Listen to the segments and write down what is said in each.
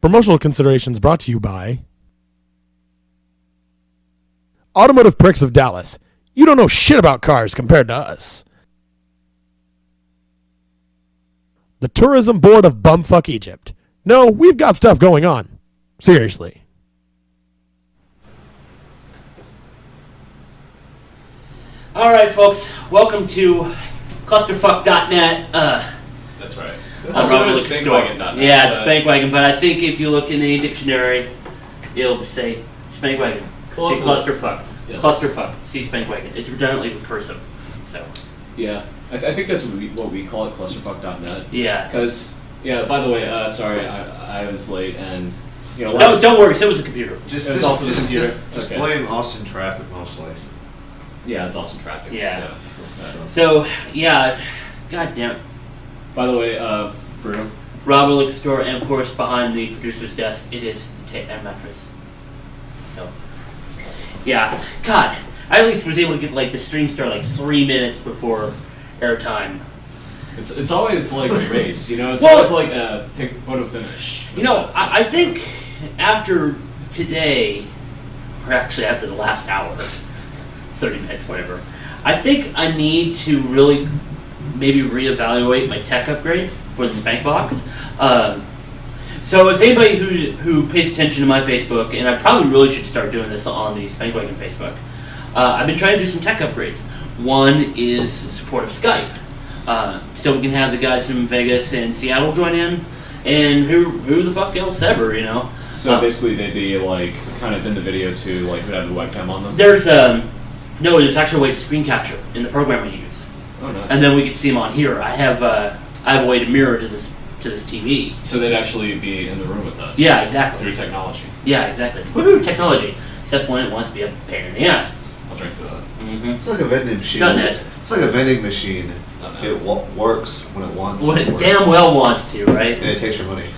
Promotional considerations brought to you by Automotive Pricks of Dallas. You don't know shit about cars compared to us. The Tourism Board of Bumfuck Egypt. No, we've got stuff going on. Seriously. All right, folks. Welcome to clusterfuck.net. That's right. Robert Liquor Store. Yeah, it's Spankwagon, but I think if you look in the dictionary, it'll say Spankwagon. Cool. See clusterfuck. Yes. Clusterfuck. See Spankwagon. It's redundantly recursive. So. Yeah, I think that's what we call it, clusterfuck.net. Yeah. Because, yeah, by the way, sorry, I was late, and, you know, don't worry, so was the computer. Just computer. Just okay. blame Austin traffic mostly. Yeah, it's Austin traffic. Yeah. So, yeah, goddamn. By the way, Bruno. Robert Liquor Store, and of course, behind the producer's desk, it is a mattress. So, yeah, God, I at least was able to get like the stream start like 3 minutes before airtime. It's always like a race, you know. It's always like a photo finish. You know, I think after today, or actually after the last hour, 30 minutes, whatever, I think I need to really maybe reevaluate my tech upgrades for the Spank Box. So if anybody who pays attention to my Facebook, and I probably really should start doing this on the Spankwagon Facebook, I've been trying to do some tech upgrades. One is support of Skype. So we can have the guys from Vegas and Seattle join in, and who the fuck else ever, you know? So basically they'd be like kind of in the video too, like would have the webcam on them? There's actually a way to screen capture in the program we use. Oh, nice. And then we can see them on here. I have a way to mirror to this TV. So they'd actually be in the room with us. Yeah, exactly. Through technology. Yeah, exactly. Woohoo, technology. Except when it wants to be a pain in the ass. I'll drink to that. Mm-hmm. It's like a vending machine. Done it. It's like a vending machine. It works when it wants. When it damn well wants to, right? And it takes your money.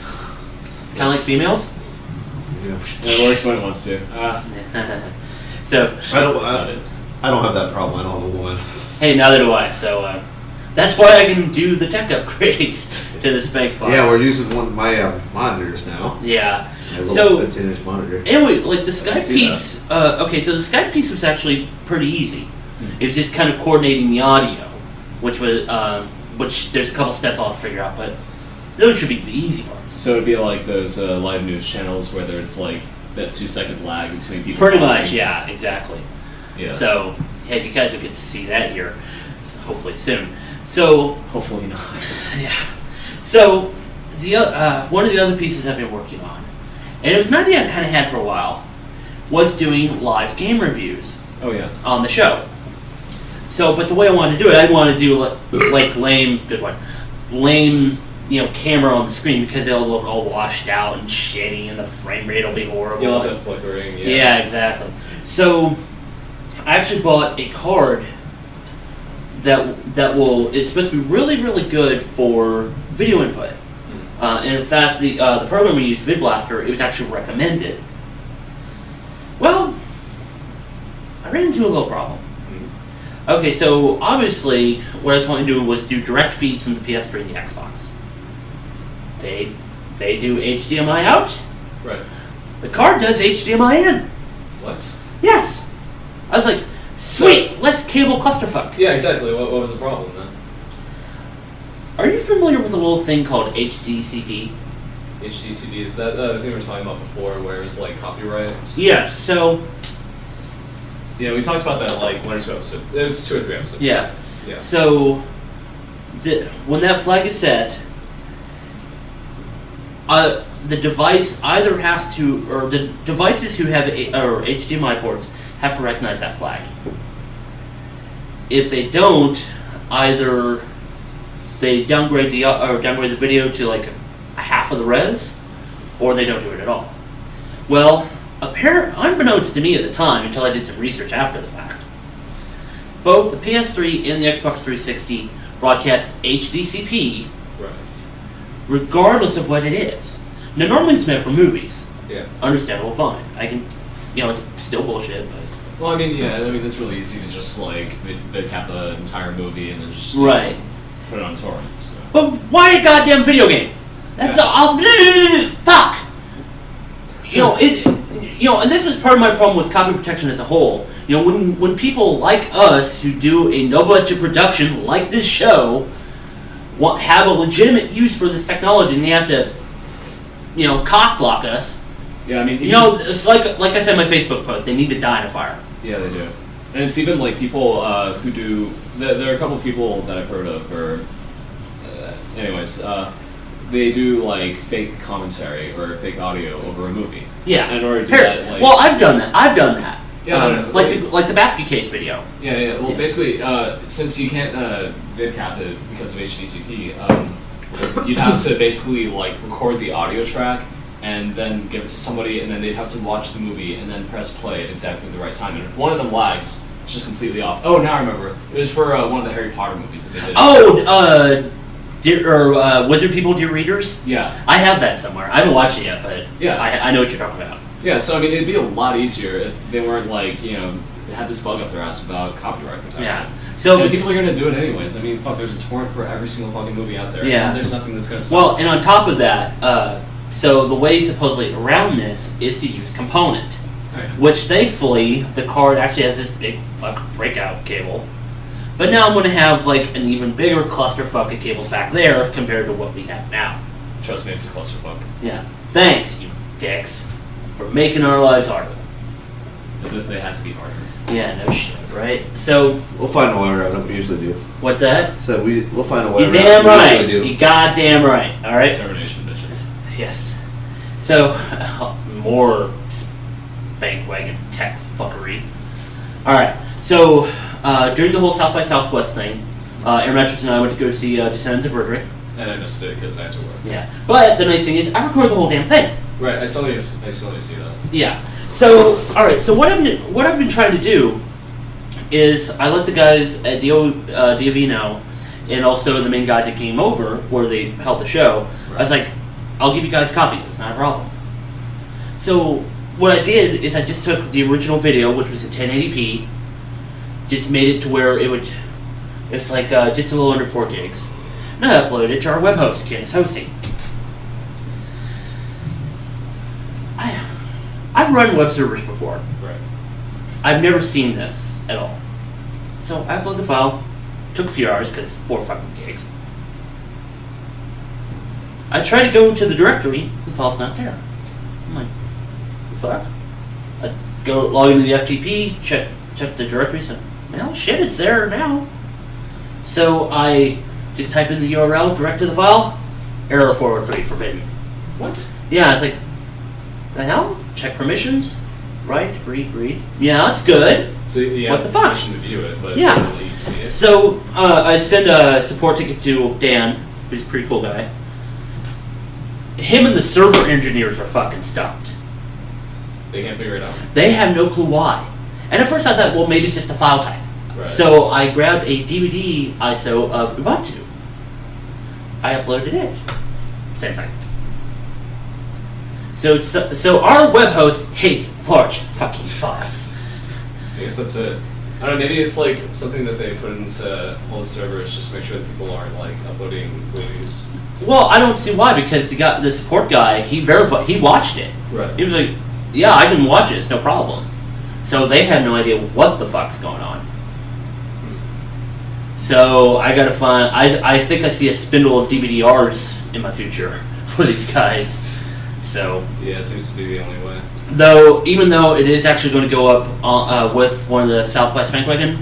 Kind of like females. Yeah. It works when it wants to. So I don't have that problem. I don't have a woman. hey, neither do I. So that's why I can do the tech upgrades to the Spank Box. Yeah, we're using one of my monitors now. Yeah. A little 15-inch monitor. Anyway, like the Skype piece. Okay, so the Skype piece was actually pretty easy. It was just kind of coordinating the audio, which there's a couple steps I'll have to figure out, but those should be the easy parts. So it'd be like those live news channels where there's like that 2-second lag between people. Pretty talking. much, yeah, exactly. Yeah. So, yeah, you guys will get to see that here, hopefully soon. So, hopefully not. Yeah. So, the one of the other pieces I've been working on, and it was an idea I kind of had for a while, was doing live game reviews. Oh yeah. On the show. So, but the way I wanted to do it, I wanted to do like lame, camera on the screen because it'll look all washed out and shitty, and the frame rate will be horrible. You'll have that flickering. Yeah. Yeah, exactly. So, I actually bought a card that is supposed to be really, really good for video input. And in fact, the program we used, VidBlaster, it was actually recommended. Well, I ran into a little problem. Okay, so obviously what I was wanting to do was do direct feeds from the PS3 and the Xbox. They do HDMI out. Right. The card does HDMI in. What? Yes. I was like, sweet, let's cable clusterfuck. Yeah, exactly. What was the problem then? Are you familiar with a little thing called HDCP? HDCP, is that the thing we were talking about before where it was like copyright? Yes, so... Yeah, we talked about that like 1 or 2 episodes. It was 2 or 3 episodes. Yeah. Yeah. So, when that flag is set, the device either has to, or the devices who have HDMI ports have to recognize that flag. If they don't, either they downgrade the video to like a half of the res, or they don't do it at all. Well, unbeknownst to me at the time, until I did some research after the fact, both the PS3 and the Xbox 360 broadcast HDCP, right, regardless of what it is. Now, normally it's meant for movies. Yeah. Understandable, fine. I can, it's still bullshit, but... Well, it's really easy to just like cap the entire movie and then just right. Put it on torrent. So. But why a goddamn video game? That's fuck. And this is part of my problem with copy protection as a whole. When people like us who do a no-budget production like this show have a legitimate use for this technology, and they have to, cock block us. Yeah, I mean, it's like I said in my Facebook post, they need to die in a fire. Yeah, they do. And it's even like people who do. There are a couple of people that I've heard of, they do like fake commentary or fake audio over a movie. Yeah. In order to get like. Well, I've done that. Yeah. Like the basket case video. Yeah. Well, basically, since you can't vid cap it because of HDCP, you'd have to basically like record the audio track and then give it to somebody, and then they'd have to watch the movie and then press play at exactly the right time. And if one of them lags, it's just completely off. Oh, now I remember. It was for one of the Harry Potter movies that they did. Wizard People, Dear Readers? Yeah. I have that somewhere. I haven't watched it yet, but yeah. I know what you're talking about. Yeah, so I mean, it'd be a lot easier if they weren't like, had this bug up their ass about copyright protection. Yeah. So people are going to do it anyways. I mean, fuck, there's a torrent for every single fucking movie out there. Yeah. And there's nothing that's going to stop. Well, and on top of that, so the way supposedly around this is to use component, right. Which thankfully the card actually has this big fucking breakout cable. But now I'm going to have like an even bigger clusterfuck of cables back there compared to what we have now. Trust me, it's a clusterfuck. Yeah. Thanks, you dicks, for making our lives harder. As if they had to be harder. Yeah, no shit, right? So We'll find a way around it. We usually do. what's that? So we'll find a way You around damn it. We right. usually do. You goddamn right. All right. Extermination, bitches. Yes. So more bandwagon tech fuckery. All right. So during the whole South by Southwest thing, Air Mattress and I went to go see Descendants of Roderick. And I missed it because I had to work. Yeah. But the nice thing is, I recorded the whole damn thing. Right. I still need to see that. Yeah. So all right. So what I've been trying to do is I let the guys at DOV know, and also the main guys that came over where they held the show. Right. I was like, I'll give you guys copies. It's not a problem. So what I did is I just took the original video, which was in 1080p, just made it to where it's like just a little under 4 gigs. And I uploaded it to our web host, Candace Hosting. I've run web servers before. Right. I've never seen this at all. So I uploaded the file. Took a few hours because 4 fucking gigs. I try to go to the directory. The file's not there. I'm like, fuck. I go log into the FTP, check the directory, and well, shit, it's there now. So I just type in the URL, direct to the file, error 403, forbidden. What? Yeah, it's like, the hell? Check permissions, right? Read. Yeah, that's good. So you What have the fuck? permission to view it, but Yeah. you can't really see it. So I send a support ticket to Dan, who's a pretty cool guy. Him and the server engineers are fucking stumped. They can't figure it out. They have no clue why. And at first I thought, well, maybe it's just a file type. Right. So I grabbed a DVD ISO of Ubuntu. I uploaded it. Same thing. So our web host hates large fucking files. I guess that's it. I don't know, maybe it's like something that they put into all the servers just to make sure that people aren't like uploading movies. Well, I don't see why, because the support guy, he verified, he watched it. Right. He was like, yeah, I can watch it, it's no problem. So they have no idea what the fuck's going on. So I gotta find, I think I see a spindle of DVD-Rs in my future for these guys. So. Yeah, it seems to be the only way. Even though it is actually going to go up with one of the South by Spankwagon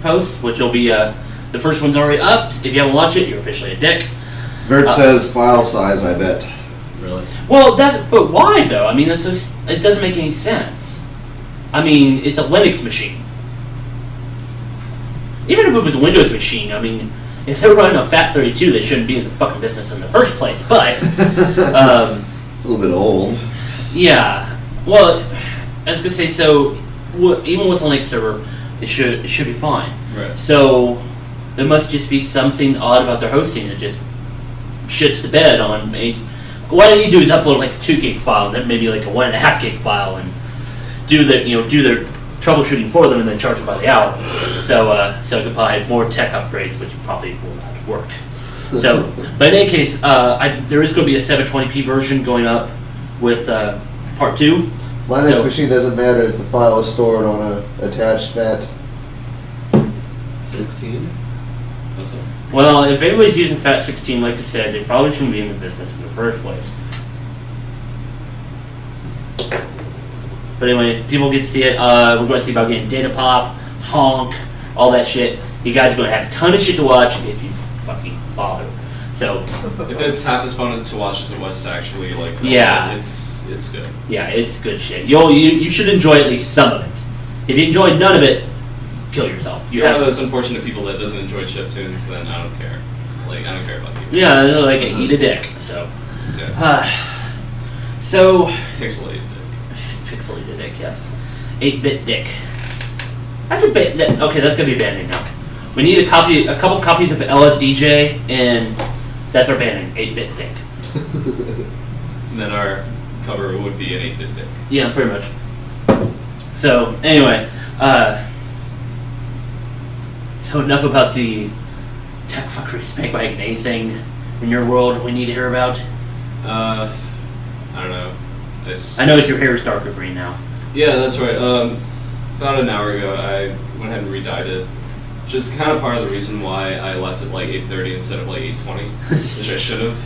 posts, which will be, the first one's already up. If you haven't watched it, you're officially a dick. Vert says file size, I bet. Really? Well, but why though? I mean, it doesn't make any sense. I mean, it's a Linux machine. Even if it was a Windows machine, I mean, if they're running a FAT32, they shouldn't be in the fucking business in the first place. But it's a little bit old. Yeah. Well, I was gonna say, so even with a Linux server, it should be fine. Right. So there must just be something odd about their hosting that just shits the bed on me. What I need to do is upload like a 2 gig file, then maybe like a 1.5 gig file, and do their troubleshooting for them, and then charge them by the hour. So I could buy more tech upgrades, which probably will not work. So, but in any case, there is going to be a 720p version going up with part 2. Linux machine doesn't matter if the file is stored on a attached FAT 16. What's that? Well, if anybody's using FAT16, like I said, they probably shouldn't be in the business in the first place. But anyway, people get to see it. We're going to see about getting data pop, honk, all that shit. You guys are going to have a ton of shit to watch if you fucking bother. So, if it's half as fun to watch as it was to actually like, yeah, it's good. Yeah, it's good shit. You should enjoy at least some of it. If you enjoy none of it, kill yourself. You're one of those unfortunate people that doesn't enjoy chiptunes. Then I don't care. Like I don't care about you. Yeah, like eat a dick. So, yeah. So Pixelated dick. Pixelated dick, yes. 8-bit dick. That's a bit. Okay, that's gonna be a band name now. We need a couple copies of LSDJ, and that's our band name, 8-bit dick. And then our cover would be an 8-bit dick. Yeah, pretty much. So anyway, so enough about the tech fuckery spank wagon anything in your world we need to hear about. I don't know. I noticed your hair is darker green now. Yeah, that's right. About an hour ago, I went ahead and redyed it. Just kind of part of the reason why I left at like 8:30 instead of like 8:20, which I should have.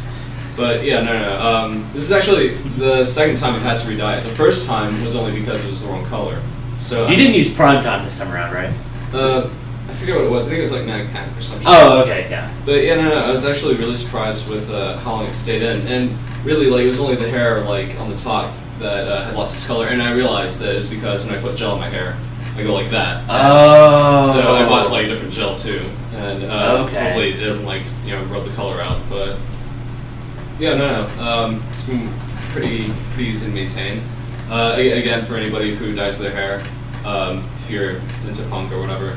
But yeah, no. This is actually the second time I've had to redye it. The first time was only because it was the wrong color. So you didn't use prime time this time around, right? I forget what it was. I think it was like 9 or something. Oh, okay, yeah. But yeah, no. I was actually really surprised with how long it stayed in, and really, like, it was only the hair like on the top that had lost its color, and I realized that it was because when I put gel in my hair, I go like that. Oh. So I bought like a different gel too, and okay. hopefully it doesn't like rub the color out. But yeah, no. It's been pretty easy to maintain. Again, for anybody who dyes their hair, if you're into punk or whatever,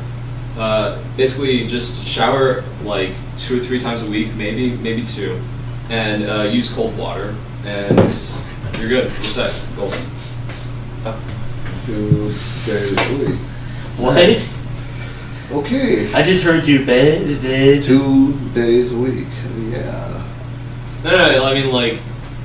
basically just shower like 2 or 3 times a week, maybe 2, and use cold water, and you're good. You're set. Golden. 2 days a week. What? Nice. Okay. I just heard you, babe. 2 days a week. Yeah. No. I mean, like,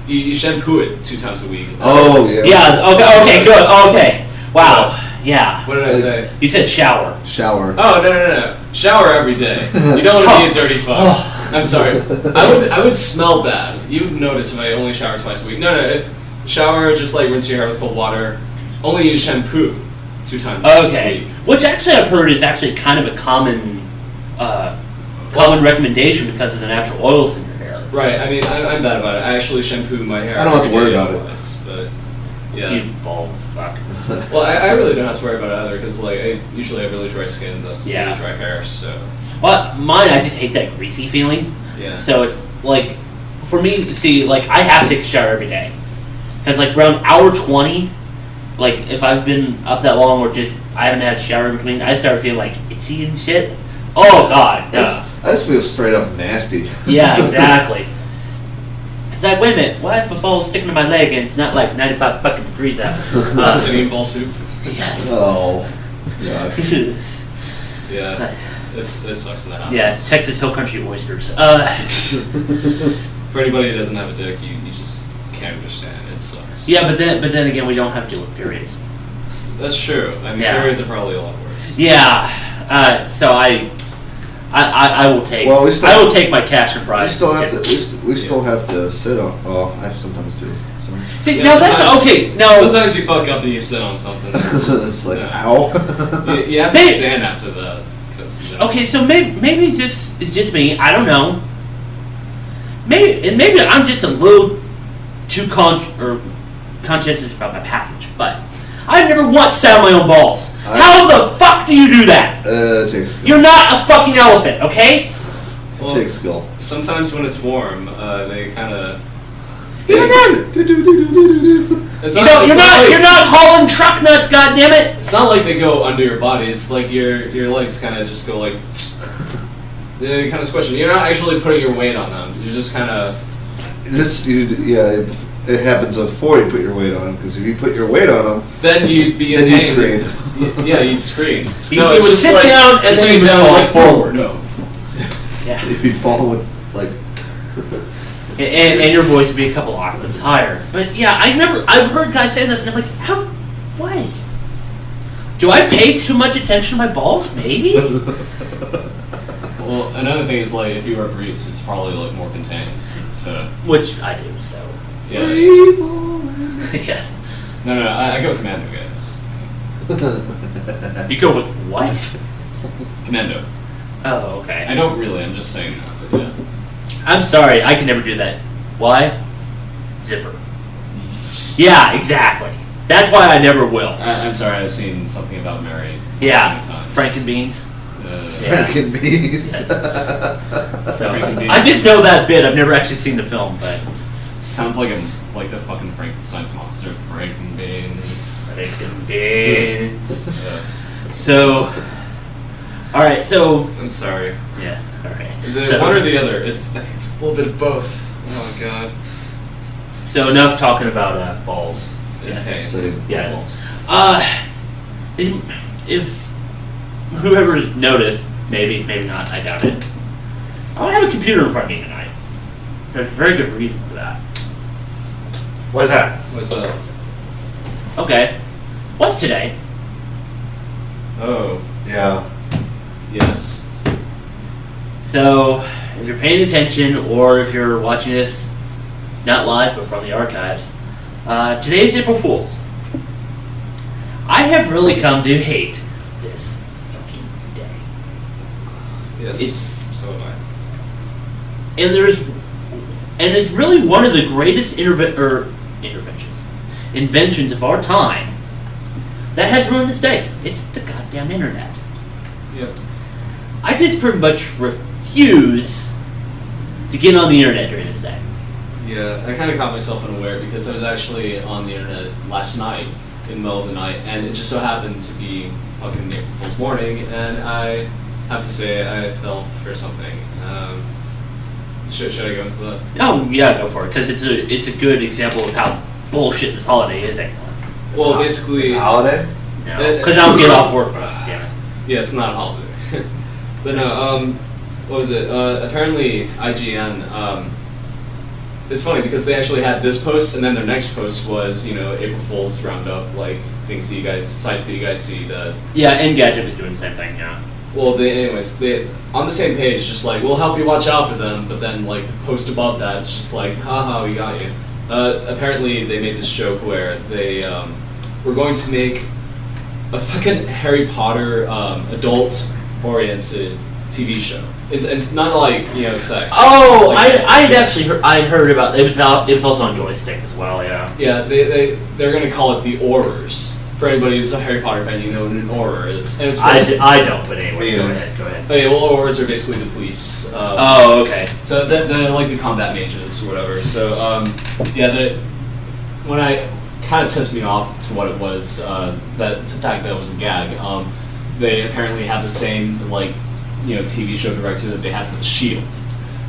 you shampoo it 2 times a week. Oh yeah. Yeah. Okay. Good. Okay. Wow. Yeah. What did I say? You said shower. Shower. Oh no. Shower every day. You don't want to be a dirty fuck. I'm sorry. I would smell bad. You would notice if I only shower twice a week. No. Shower, just like rinse your hair with cold water. Only use shampoo 2 times a week. Which actually I've heard is actually kind of a common recommendation because of the natural oils in your hair. Right. I mean, I'm bad about it. I actually shampoo my hair. I don't have to worry about it. But yeah. You bald fuck. Well, I really don't have to worry about it either because like I usually have really dry skin, thus Yeah. really dry hair. So. Well, mine, I just hate that greasy feeling. Yeah. So it's like, for me, see, like I have to take a shower every day, because like around hour 20, like if I've been up that long or just I haven't had a shower in between, I start feeling like itchy and shit. Oh god. I just feel straight up nasty. Yeah, exactly. It's like, wait a minute, why is my ball sticking to my leg and it's not like 95 fucking degrees out? Singing ball soup. Yes. Oh. Gosh. Yeah. It sucks in the house. Yeah, Texas Hill Country oysters. For anybody who doesn't have a dick, you just can't understand. It sucks. Yeah, but then again, we don't have to deal with periods. That's true. I mean, periods are probably a lot worse. Yeah. So I will take. Well, I will take my cash and prize. We still have to. We still have to sit on. Oh, I sometimes do. So. See, no, that's okay. No. Sometimes you fuck up and you sit on something. It's like, ow. You have to stand after that. Okay, so maybe it's just me. I don't know. Maybe I'm just a little too conscientious about my package. But I've never once sat on my own balls. How the fuck do you do that? It takes skill. You're not a fucking elephant, okay? Well, it takes skill. Sometimes when it's warm, they kind of. You're not hauling truck nuts, goddammit! It's not like they go under your body. It's like your legs kind of just go like. They kind of squish. You're not actually putting your weight on them. You're just kind of. It happens before you put your weight on them, because if you put your weight on them, then you'd be in then pain. you scream. Yeah, you'd scream. No, it would sit like, down and then you would fall forward. No. Yeah. You'd be falling with like. and your voice would be a couple octaves higher. But yeah, I've heard guys say this, and I'm like, how? Why? Do I pay too much attention to my balls? Maybe. Well, another thing is like if you wear briefs, it's probably like more contained. So. Which I do. So. Yes. Yes. No, I go commando, guys. You go with what? Commando. Oh, okay. I don't really. I'm just saying that. But yeah. I'm sorry, I can never do that. Why? Zipper. Yeah, exactly. That's why I never will. I'm sorry. I've seen something about Mary. Yeah. Many times. Frankenbeans. Yeah. Beans. Yes. So Frankenbeans. I just know that bit. I've never actually seen the film, but Sounds like the fucking Frankenstein's monster. Frankenbeans. Frankenbeans. Yeah. So, all right. So I'm sorry. yeah. All right. Is it So- one or the other? I think it's a little bit of both. Oh god. So enough talking about balls. Yes. Okay. So, Yes. If whoever noticed, maybe not, I doubt it. I don't have a computer in front of me tonight. There's a very good reason for that. What is that? What's that? Okay. What's today? Oh, Yeah. yes. So, if you're paying attention, or if you're watching this not live but from the archives, today's April Fool's. I have really come to hate this fucking day. Yes. So have I. And it's really one of the greatest inventions of our time that has ruined this day. It's the goddamn internet. Yep. I just pretty much refuse to get on the internet during this day. Yeah, I kind of caught myself unaware because I was actually on the internet last night in the middle of the night, and it just so happened to be fucking April Fool's morning, and I have to say I fell for something. Should I go into that? Oh yeah, go for it, because it's a good example of how bullshit this holiday is anymore. Well, It's basically, a holiday? No, because I don't get off work. Damn it. yeah, it's not a holiday. But no, what was it? Apparently, IGN. It's funny because they actually had this post, and then their next post was, April Fool's roundup, like sites that you guys see that. Yeah, Engadget was doing the same thing. Yeah. Well, they on the same page, just like we'll help you watch out for them, but then like the post above that, it's just like, haha, we got you. Apparently, they made this joke where they were going to make a fucking Harry Potter adult-oriented TV show. It's not like sex. Oh, Like, I'd actually heard about it. It was also on Joystick as well. Yeah. Yeah, they're gonna call it the Aurors. For anybody who's a Harry Potter fan, you know what an Auror is. And it's I don't, but anyway, Me go either. ahead. okay, well, Aurors are basically the police. Oh, okay. So they're like the combat mages or whatever. So when I kind of tipped me off to what it was, the fact that it was a gag. They apparently had the same TV show director that they had for The Shield.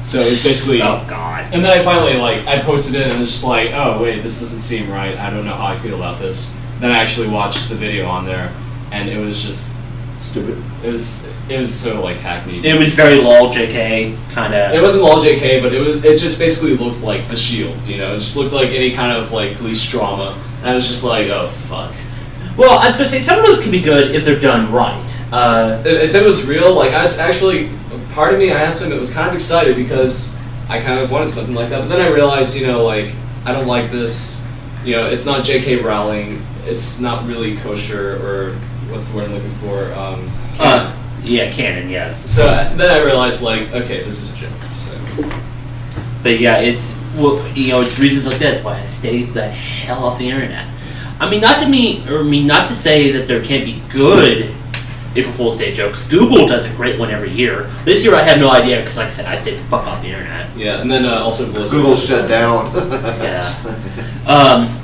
So it's basically. Oh God. And then I finally I posted it and it was just like, oh wait, this doesn't seem right. I don't know how I feel about this. Then I actually watched the video on there, and it was just Stupid. it was so hackneyed. It was very lol JK kind of. It wasn't all JK, but it just basically looked like The Shield. It just looked like any kind of police drama, and I was just like, oh fuck. Well, I was gonna say some of those can be good if they're done right. If it was real, I was actually, part of me, I have to admit, was kind of excited because I kind of wanted something like that. But then I realized, I don't like this. It's not J.K. Rowling. It's not really kosher, or what's the word I'm looking for? Canon. Yeah, canon, yes. So then I realized, okay, this is a joke. So. But yeah, it's reasons like that. That's why I stay the hell off the internet. I mean, not to say that there can't be good April Fool's Day jokes. Google does a great one every year. This year I have no idea because, like I said, I stayed the fuck off the internet. Yeah, and then also Blizzard. Google shut down. Yeah.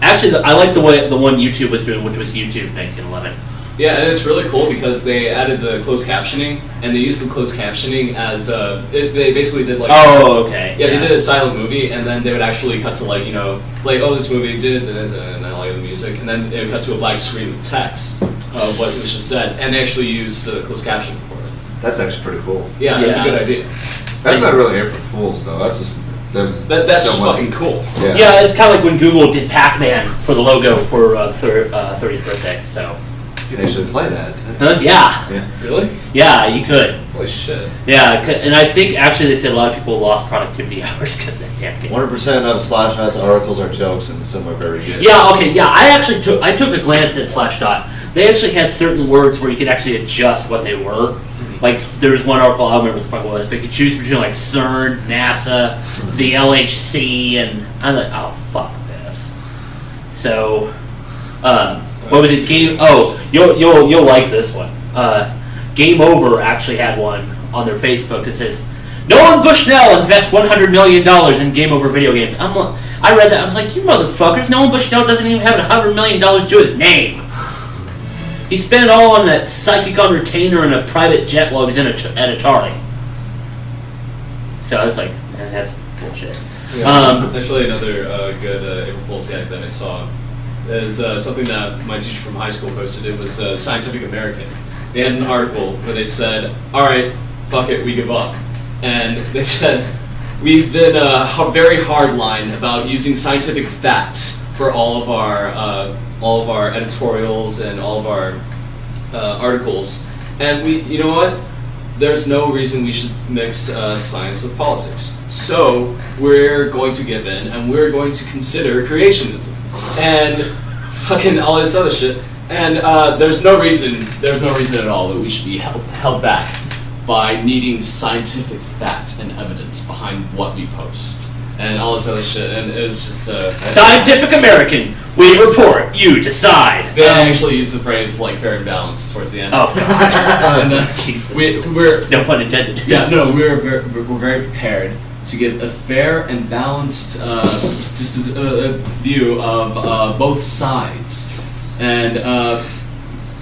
Actually, I like the one YouTube was doing, which was YouTube 1911. Yeah, and it's really cool because they added the closed captioning, and they used the closed captioning as they basically did Oh, okay. Yeah, they did a silent movie, and then they would actually cut to it's like, oh, this movie did it, and then the music, and then it would cut to a black screen with text of what was just said, and they actually used closed captioning for it. That's actually pretty cool. Yeah, that's a good idea. That's not really April Fool's though. That's just Then That's just someone- fucking cool. Yeah, it's kind of like when Google did Pac-Man for the logo for 30th birthday. So, You can actually play that. yeah, Really? yeah, you could. Holy shit. Yeah, and I think actually they said a lot of people lost productivity hours because of that damn game. 100% of Slashdot's articles are jokes, and some are very good. Yeah, okay, yeah. I took a glance at Slashdot. They actually had certain words where you could actually adjust what they were. Like, there was one article, I don't remember what the fuck it was, but you could choose between, like, CERN, NASA, the LHC, and I was like, oh, fuck this. So, what was it? You'll like this one. Game Over actually had one on their Facebook that says, Nolan Bushnell invests $100 million in Game Over video games. I read that, I was like, you motherfuckers, Nolan Bushnell doesn't even have $100 million to his name. He spent it all on that psychic on retainer and a private jet while he was at Atari. So I was like, man, that's bullshit. Yeah. Actually, another good April Fool's gag that I saw is something that my teacher from high school posted. It was Scientific American. They had an article where they said, all right, fuck it, we give up. And they said, we've been a very hard line about using scientific facts for all of our editorials and all of our articles, and you know what? There's no reason we should mix science with politics. So we're going to give in, and we're going to consider creationism and fucking all this other shit. And there's no reason at all that we should be held back by needing scientific fact and evidence behind what we post. And all this other shit, and it was just Scientific American, we report, you decide. They actually use the phrase like fair and balanced towards the end. Oh god. And Jesus. we're No pun intended. yeah, no, we're very prepared to give a fair and balanced view of both sides, and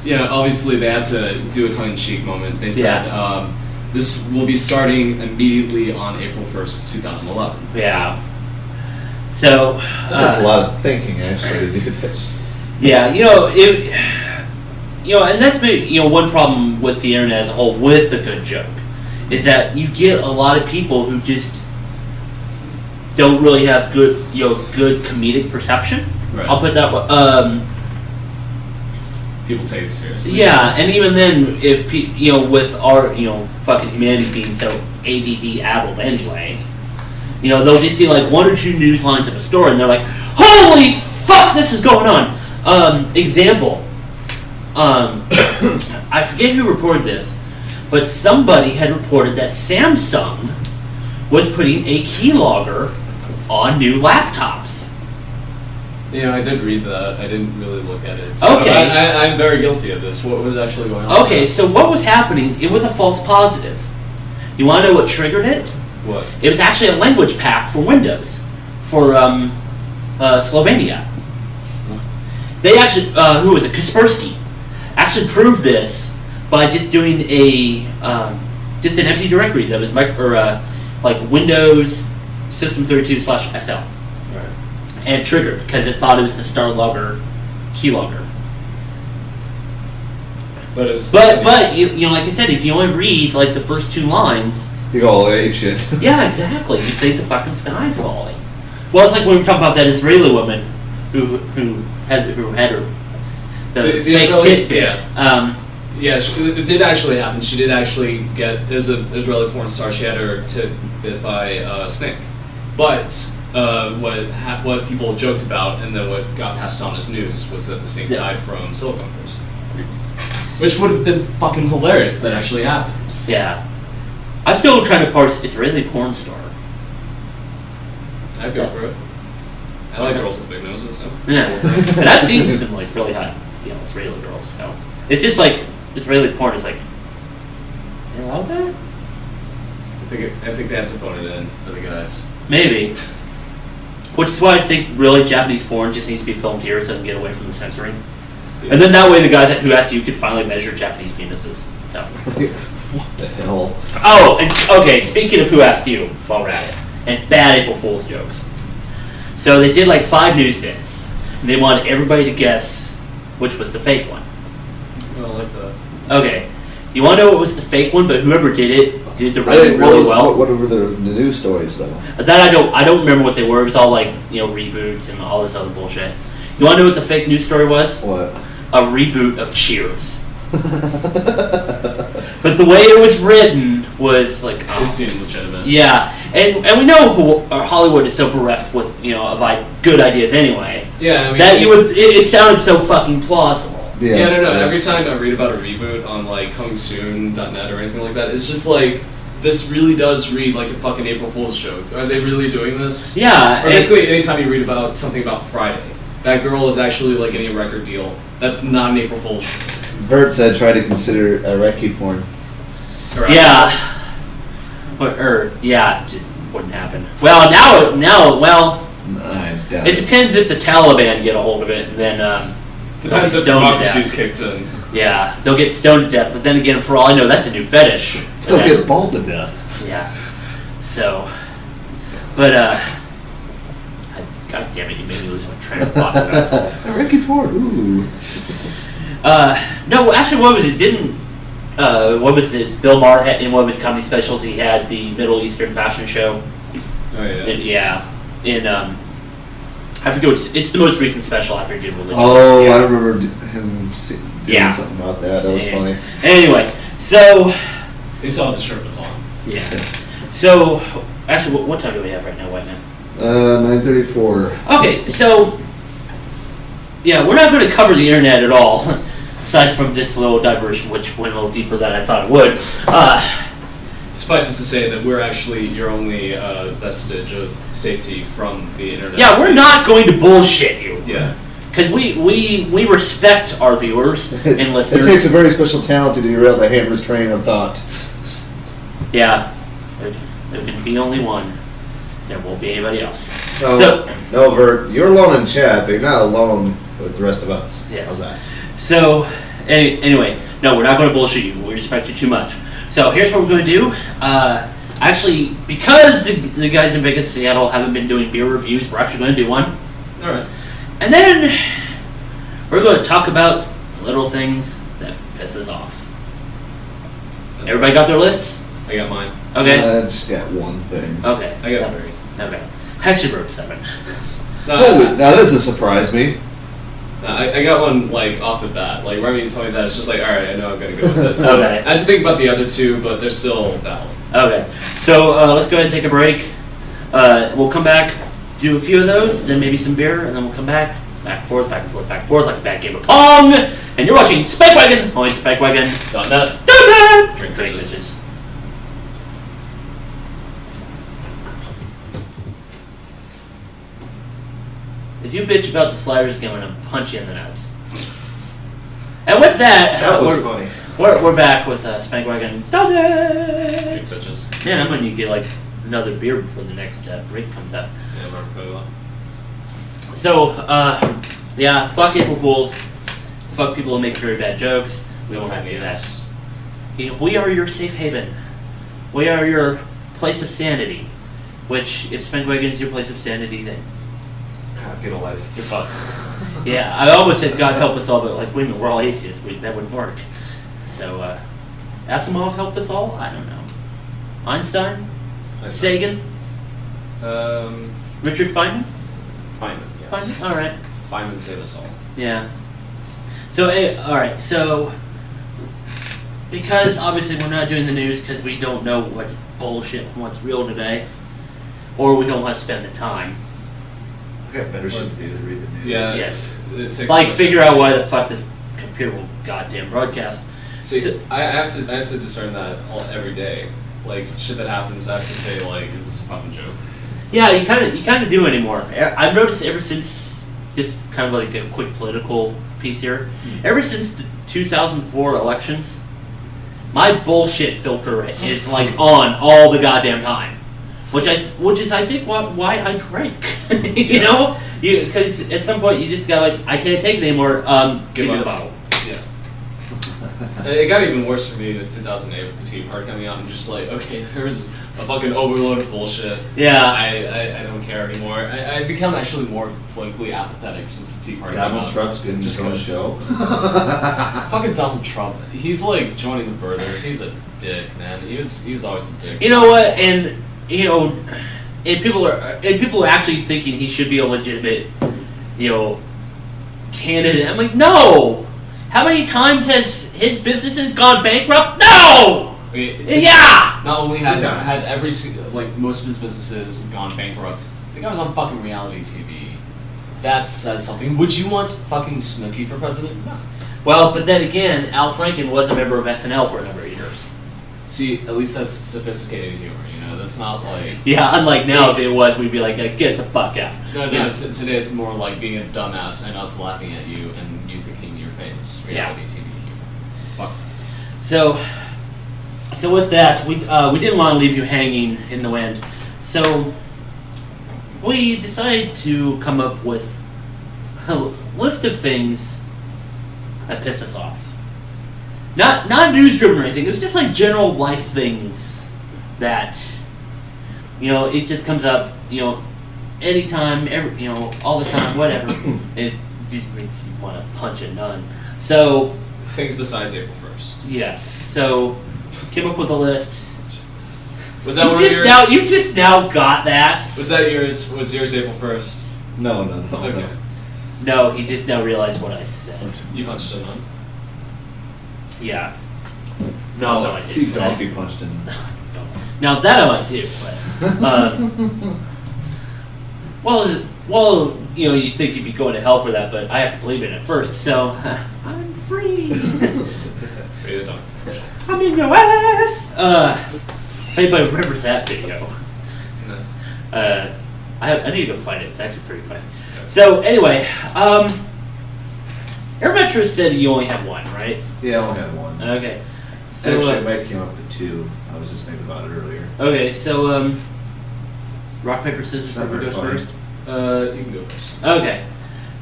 obviously they had to do a tongue-in-cheek moment. They said. This will be starting immediately on April 1st, 2011. Yeah. So That's a lot of thinking, actually, to do this. yeah, and that's one problem with the internet as a whole with a good joke is that you get a lot of people who just don't really have good comedic perception. Right. I'll put that way. People take it seriously. Yeah, and even then, if with our fucking humanity being so ADD addled anyway, they'll just see like one or two news lines of a story, and they're like, "Holy fuck, this is going on." Example. I forget who reported this, but somebody had reported that Samsung was putting a keylogger on new laptops. I did read that. I didn't really look at it. So Okay. I'm very guilty of this. What was actually going on? Okay, so what was happening? It was a false positive. You want to know what triggered it? What? It was actually a language pack for Windows, for Slovenia. They actually, who was it? Kaspersky actually proved this by just doing just an empty directory that was like Windows System 32/SL. And triggered because it thought it was the start logger keylogger. But it was. But like I said, if you only read like the first two lines, You go all ape shit. yeah, exactly, you think the fucking sky's falling. Well, it's like when we were talking about that Israeli woman who had her the The fake Israeli- tidbit. Yeah, it did actually happen. She did actually get. It was an Israeli porn star. She had her tit bit by a snake. But what people joked about and then what got passed on as news was that the snake died from silicone poisoning. Which would have been fucking hilarious if that actually happened. Yeah. I'm still trying to parse Israeli porn star. I'd go for it. I like girls with big noses, so. Yeah. And I've seen some like really hot Israeli girls, so it's just like Israeli porn is like, you allow that? I think they have to phone it in for the guys. Maybe. Which is why I think really Japanese porn just needs to be filmed here so it can get away from the censoring. Yeah. And then that way the guys who asked you could finally measure Japanese penises. So. What the hell? Oh, and okay, speaking of who asked you, while we're at it, and bad April Fool's jokes. So they did like 5 news bits, and they wanted everybody to guess which was the fake one. I don't like that. Okay. You want to know what was the fake one? But whoever did it did it I didn't really well. What were the news stories though? That I don't remember what they were. It was all like reboots and all this other bullshit. You want to know what the fake news story was? What? A reboot of Cheers. But the way it was written was like It seemed legitimate. Yeah, and we know Hollywood is so bereft with of good ideas anyway. Yeah, I mean, that it sounded so fucking plausible. Yeah, no. Every time I read about a reboot on like comingsoon.net or anything like that, it's just like this really does read like a fucking April Fool's joke. Are they really doing this? Yeah. Or basically, anytime you read about something about Friday, that girl is actually like getting a record deal. That's not an April Fool's joke. Vert said try to consider Iraqi porn. Yeah. Yeah, it just wouldn't happen. Well, I doubt it depends if the Taliban get a hold of it, and then Depends if democracy's kicked in. Yeah, they'll get stoned to death. But then again, for all I know, that's a new fetish. They'll get balled to death. Yeah. So, but God damn it, you made me lose my train of thought. Iraqi porn. Ooh. No, actually, what was it? What was it? Bill Maher had, in one of his comedy specials, he had the Middle Eastern fashion show. Oh yeah. I forget it's the most recent special after he did religion. Oh, I remember him doing something about that. That was funny. Anyway, so They still have the Sherpas on. yeah. So actually, what time do we have right now, White Man? 9:34. Okay, so yeah, we're not going to cover the internet at all, aside from this little diversion, which went a little deeper than I thought it would. Suffice it to say that we're actually your only vestige of safety from the internet. Yeah, we're not going to bullshit you. Yeah. Because we respect our viewers and It listeners. takes a very special talent to derail the hammer's train of thought. Yeah, there can be only one. There won't be anybody else. No, Vert, you're alone in chat, but you're not alone with the rest of us. Yes. How's that? So, anyway, no, we're not going to bullshit you. We respect you too much. So here's what we're going to do. Actually, because the guys in Vegas, Seattle haven't been doing beer reviews, we're actually going to do one. All right. And then we're going to talk about little things that piss us off. Everybody got their lists? I got mine. Okay. I just got one thing. Okay. I got 3. Okay. I actually wrote 7. Now that doesn't surprise me. I got one like off the bat. Like right when you told me that, it's just like, all right, I know I'm gonna go with this. Okay. So I had to think about the other 2, but they're still valid. Okay. So let's go ahead and take a break. We'll come back, do a few of those, then maybe some beer, and then we'll come back and forth, back and forth, back and forth, like a bad game of Pong. And you're watching Spike Wagon, only SpikeWagon.net. Drink bitches. If you bitch about the sliders game, I'm going to punch you in the nose. And with that, was funny. We're back with Spank Wagon. Drink bitches. Man, I'm going to get like another beer before the next break comes up. Yeah, Mark Cola. So, yeah, fuck April Fools. Fuck people who make very bad jokes. We won't have any of that. We are your safe haven. We are your place of sanity. Which, if Spank Wagon is your place of sanity, then God, get a life. You're fucked. yeah, I almost said God help us all, but like, wait a minute, we're all atheists. That wouldn't work. So, Asimov help us all? I don't know. Einstein? Sagan? Richard Feynman? Feynman, yes. Feynman? All right. Feynman save us all. Yeah. So, all right. So, because obviously we're not doing the news because we don't know what's bullshit from what's real today, or we don't want to spend the time. I got better shit to do than read the news. Yeah. Yes. It takes Like, so much figure effort. out why the fuck this computer will goddamn broadcast. See, So- I have to discern that every day. Like shit that happens, I have to say like, is this a fucking joke? Yeah, you kind of do anymore. I've noticed ever since this kind of like a quick political piece here. Ever since the 2004 elections, my bullshit filter is like on all the goddamn time, which is I think why I drink. You know, because at some point you just got like I can't take it anymore. Give me the bottle. Yeah. It got even worse for me in 2008 with the Tea Party coming out. I'm just like, okay, there's a fucking overload of bullshit. Yeah. I don't care anymore. I've become actually more politically apathetic since the Tea Party came out. Donald Trump's getting his own show. Fucking Donald Trump. He's like joining the birthers. He's a dick, man. He was always a dick. You know what? And you know, and people are actually thinking he should be a legitimate, you know, candidate. I'm like, no. How many times has his businesses gone bankrupt? No. Yeah. Not only has most of his businesses gone bankrupt, the guy was on fucking reality TV. That says something. Would you want fucking Snooki for president? No. Well, but then again, Al Franken was a member of SNL for a number of years. See, at least that's sophisticated humor, you know? That's not like... Yeah, unlike now, if it was, we'd be like, get the fuck out. No, today it's more like being a dumbass and us laughing at you and you thinking you're famous. Reality TV humor. Fuck. So with that, we didn't want to leave you hanging in the wind. So we decided to come up with a list of things that piss us off. Not news-driven or anything. It was just like general life things that, you know, it just comes up, you know, anytime, you know, all the time, whatever. It just makes you want to punch a nun. So things besides April 1st. Yes. So came up with a list. Was that one of yours? You just now got that. Was that yours? Was yours April 1st? No. Okay. No, he just now realized what I said. You punched a nun? Yeah. No, I didn't. He donkey punched him. Now that I might do, but well, you know, you'd think you'd be going to hell for that, but I have to believe in it first. So I'm free. Free to talk. I'm in your ass. If anybody remembers that video, No. I need to go find it. It's actually pretty funny. So anyway, Air Metro said you only have one, right? Yeah, I only had one. Okay. So, Actually, I might came up with two. I was just thinking about it earlier. Okay, so rock paper scissors. Not Who very goes funny. first? You can go first. Okay,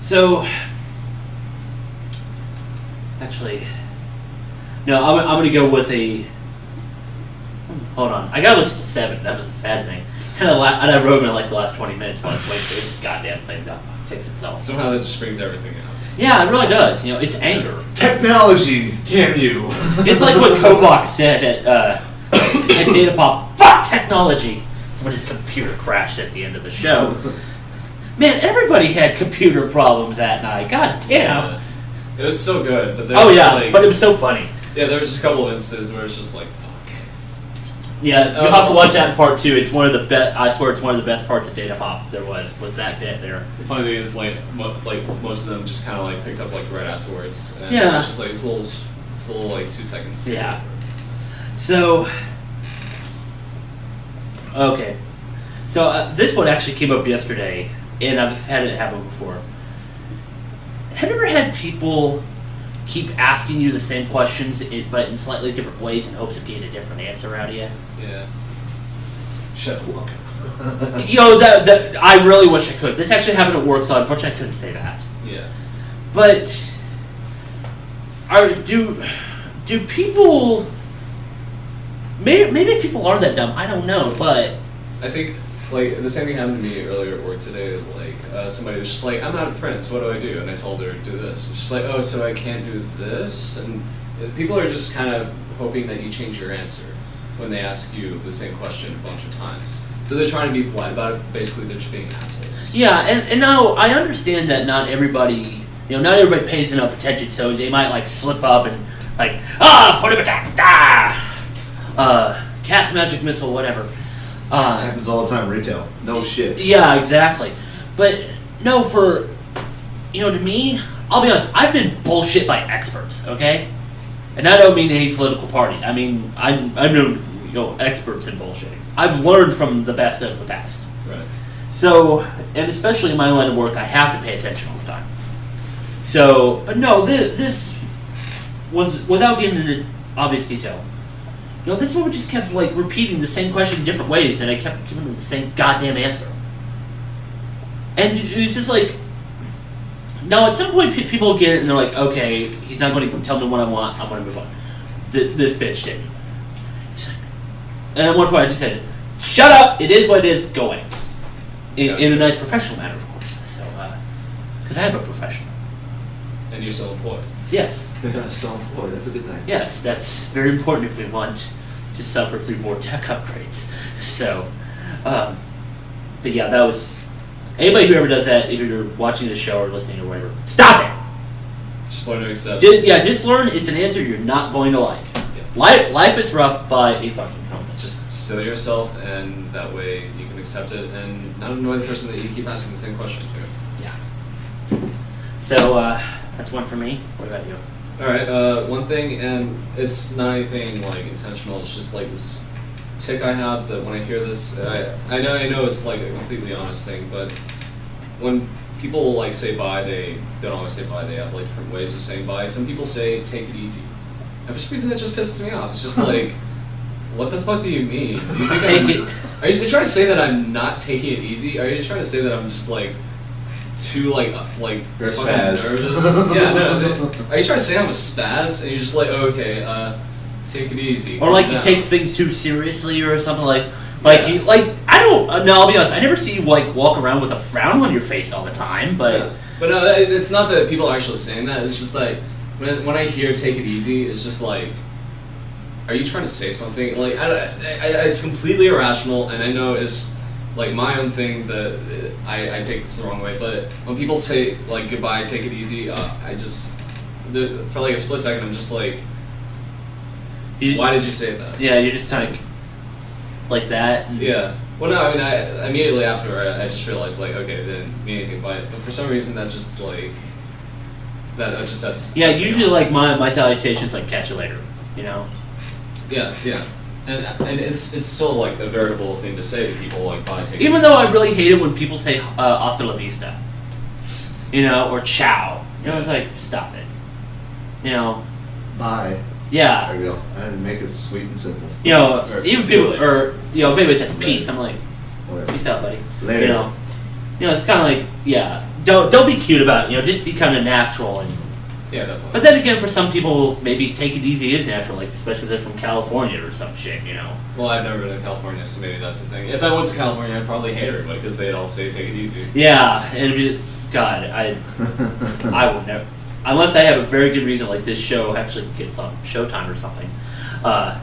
so actually, no, I'm gonna go with a. Hold on, I got a list of 7. That was the sad thing, and I wrote them in like the last 20 minutes. I was waiting for this goddamn thing to fix itself. Somehow that just brings everything out. Yeah, it really does. You know, it's anger. Technology, damn you! It's like what Kovac said at Data Pop. Fuck technology. When his computer crashed at the end of the show. Man, everybody had computer problems that night. God damn. Yeah. It was so good, but there Oh was yeah, like, but it was so funny. Yeah, there was just a couple of instances where it's just like, fuck. Yeah, you'll have to watch that in part 2. It's one of the best. I swear, it's one of the best parts of Data Pop there was that bit there. The funny thing is, like most of them just kind of like picked up like right afterwards. And Yeah. It was just like this little like 2 seconds. Yeah. So, okay. So this one actually came up yesterday, and I've had it happen before. Have you ever had people keep asking you the same questions, but in slightly different ways in hopes of getting a different answer out of you? Yeah. Shut the fuck up. You know, that I really wish I could. This actually happened at work, so unfortunately I couldn't say that. Yeah. But do people? Maybe people are that dumb. I don't know, but I think like the same thing happened to me earlier at work today. Like somebody was just like, "I'm out of prints. What do I do?" And I told her, "Do this." She's like, "Oh, so I can't do this?" And people are just kind of hoping that you change your answer when they ask you the same question a bunch of times. So they're trying to be polite about it. Basically, they're just being assholes. yeah, and no, I understand that not everybody, not everybody pays enough attention, so they might like slip up and like, put him attack, cast magic missile, whatever. Happens all the time, retail. No shit. Yeah, exactly. But no, to me, I'll be honest, I've been bullshit by experts, okay? And I don't mean any political party. I mean, I'm known, experts in bullshitting. I've learned from the best of the best. Right. So, and especially in my line of work, I have to pay attention all the time. So, but no, this was, without getting into obvious detail, this woman just kept like repeating the same question in different ways, and I kept giving her the same goddamn answer. And it was just like, now at some point people get it, and they're like, okay, he's not going to tell me what I want, I'm going to move on. This bitch didn't. And at one point I just said, "Shut up! It is what it is. Go away." In a nice professional manner, of course. So, because I am a professional. And you're still employed. Yes. Still employed. That's a good thing. Yes, that's very important if we want to suffer through more tech upgrades. So, but yeah, that was. Anybody who ever does that, either you're watching the show or listening or whatever, stop it! Just learn to accept. Just learn it's an answer you're not going to like. Yeah. Life is rough by a fucking helmet. Just silly yourself, and that way you can accept it and not annoy the person that you keep asking the same question to. Yeah. So, that's one for me. What about you? Alright, one thing, and it's not anything like intentional, it's just like this tick I have that when I hear this, I know it's like a completely honest thing, but when people like say bye, they don't always say bye, they have like different ways of saying bye. Some people say take it easy. And for some reason that just pisses me off. It's just like, what the fuck do you mean? Do you think are you trying to say that I'm not taking it easy? Are you trying to say that I'm just like too like fucking spaz. nervous? Yeah, no. Are you trying to say I'm a spaz? And you're just like, oh, okay, take it easy. Or like you take things too seriously or something I don't. No, I'll be honest. I never see you like walk around with a frown on your face all the time. But yeah. But no, it's not that people are actually saying that. It's just like when I hear take it easy, it's just like, are you trying to say something? Like it's completely irrational, and I know it's like my own thing that I take this the wrong way. But when people say like goodbye, take it easy, I just for like a split second, I'm just like, why did you say that? Yeah, you're just kind of like that. Yeah. Well, no, I mean, I immediately after I just realized like, okay, it didn't mean anything by it. But for some reason, that just like that's. Yeah, usually like my salutation's like catch you later, you know. Yeah, yeah. And it's still like a veritable thing to say to people like bye. Take Even though I really hate it when people say hasta la vista, you know, or ciao. You know, it's like stop it. You know. Bye. Yeah. There we go. I had to make it sweet and simple. You know, even people, or you know, if anybody says peace, I'm like, Whatever. peace out, buddy. Later. You know, it's kind of like, yeah, don't be cute about it. You know, just be kind of natural and. Yeah, definitely. But then again, for some people, maybe take it easy is natural, like especially if they're from California or some shit, you know. Well, I've never been to California, so maybe that's the thing. If I went to California, I'd probably hate everybody because they'd all say take it easy. Yeah, and God, I would never, unless I have a very good reason, like this show actually gets on Showtime or something.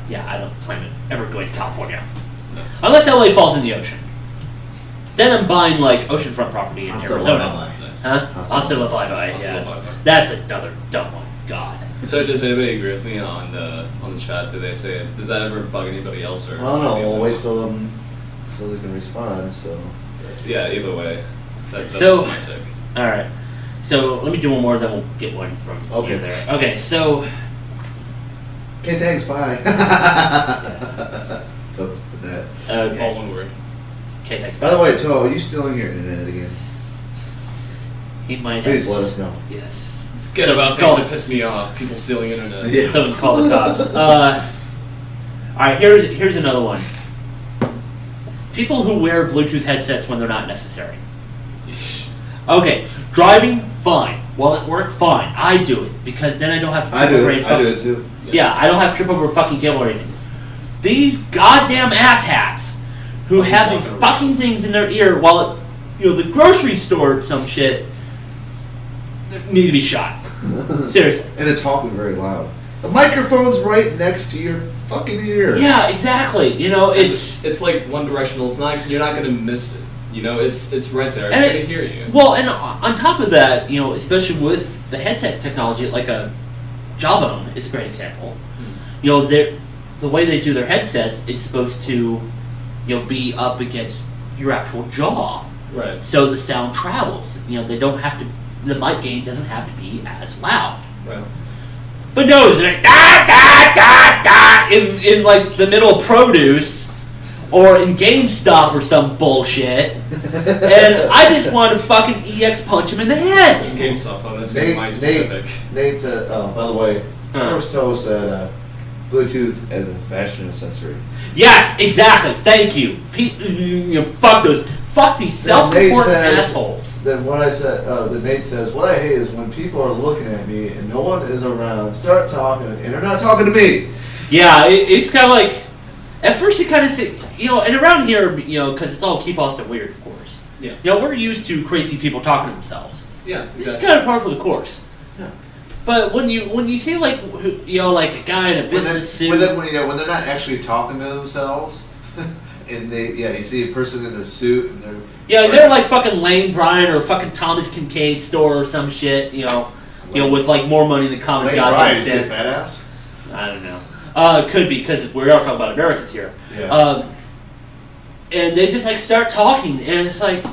Yeah, I don't plan on ever going to California, No. unless LA falls in the ocean. Then I'm buying like oceanfront property in Hasta la Arizona. bye-bye. Nice. Huh? Hasta Hasta la la bye-bye, Hasta la yes. bye-bye. That's another dumb one. God. So does anybody agree with me on the chat? Do they say it? Does that ever bug anybody else? Or I don't know. We'll wait till so they can respond. So. Yeah, either way. That's So- just my take. All right. So let me do one more, then we'll get one from Okay. you there. Okay, so Okay, thanks. Bye. That's that. All okay, one word. okay, thanks. By the way, Toe, are you still in your internet again? He might Please have. let us know. Yes. Get So about call- things that piss me off. People stealing internet. Yeah. Someone call the cops. All right, here's another one. People who wear Bluetooth headsets when they're not necessary. Okay, driving, fine. While at work, fine. I do it because then I don't have to I trip do over it. any I do it too. Yeah, I don't have to trip over a fucking cable or anything. These goddamn asshats who have these fucking things in their ear while at, you know, the grocery store or some shit need to be shot. Seriously. And they're talking very loud. The microphone's right next to your fucking ear. Yeah, exactly. You know, It's like one directional. It's not. You're not gonna miss it. You know, it's right there. It's And gonna hear you. well, and on top of that, you know, especially with the headset technology, like a Jawbone is a great example. You know, the way they do their headsets, it's supposed to, you know, be up against your actual jaw, Right. so the sound travels. You know, they don't have to. The mic gain doesn't have to be as loud. Right. But no, it's like da da da da in like the middle of produce or in GameStop or some bullshit. And I just want to fucking EX punch him in the head. GameStop. Oh, that's gonna be my Nate, specific. Nate said, oh, by the way, Huh. first Toe said Bluetooth as a fashion accessory. Yes, exactly. Thank you. You know, fuck those Fuck these self-important assholes. Then what I said, the Nate says, what I hate is when people are looking at me and no one is around, start talking, and they're not talking to me. Yeah, it's kind of like, at first you kind of think, and around here, because it's all keep Austin weird, of course. Yeah. We're used to crazy people talking to themselves. Yeah, exactly. It's kind of par for the course. Yeah. But when you see like a guy in a business suit, when they're not actually talking to themselves, and you see a person in a suit and they're like fucking Lane Bryant or fucking Thomas Kincaid store or some shit, with like more money than common goddamn sense. Fat ass? I don't know. It could be because we are talking about Americans here. Yeah. And they just like start talking, and it's like,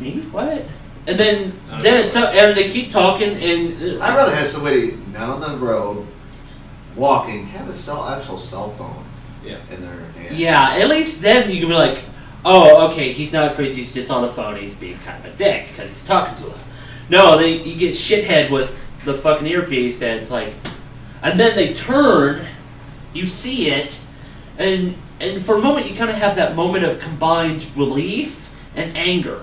me? What? And then and they keep talking, and I'd rather have somebody not on the road, walking, have actual cell phone in their hand. Yeah, at least then you can be like, oh, okay, he's not crazy, he's just on the phone, he's being kind of a dick because he's talking to him. No, you get shithead with the fucking earpiece, and it's like, and then they turn, you see it, and for a moment you kind of have that moment of combined relief and anger.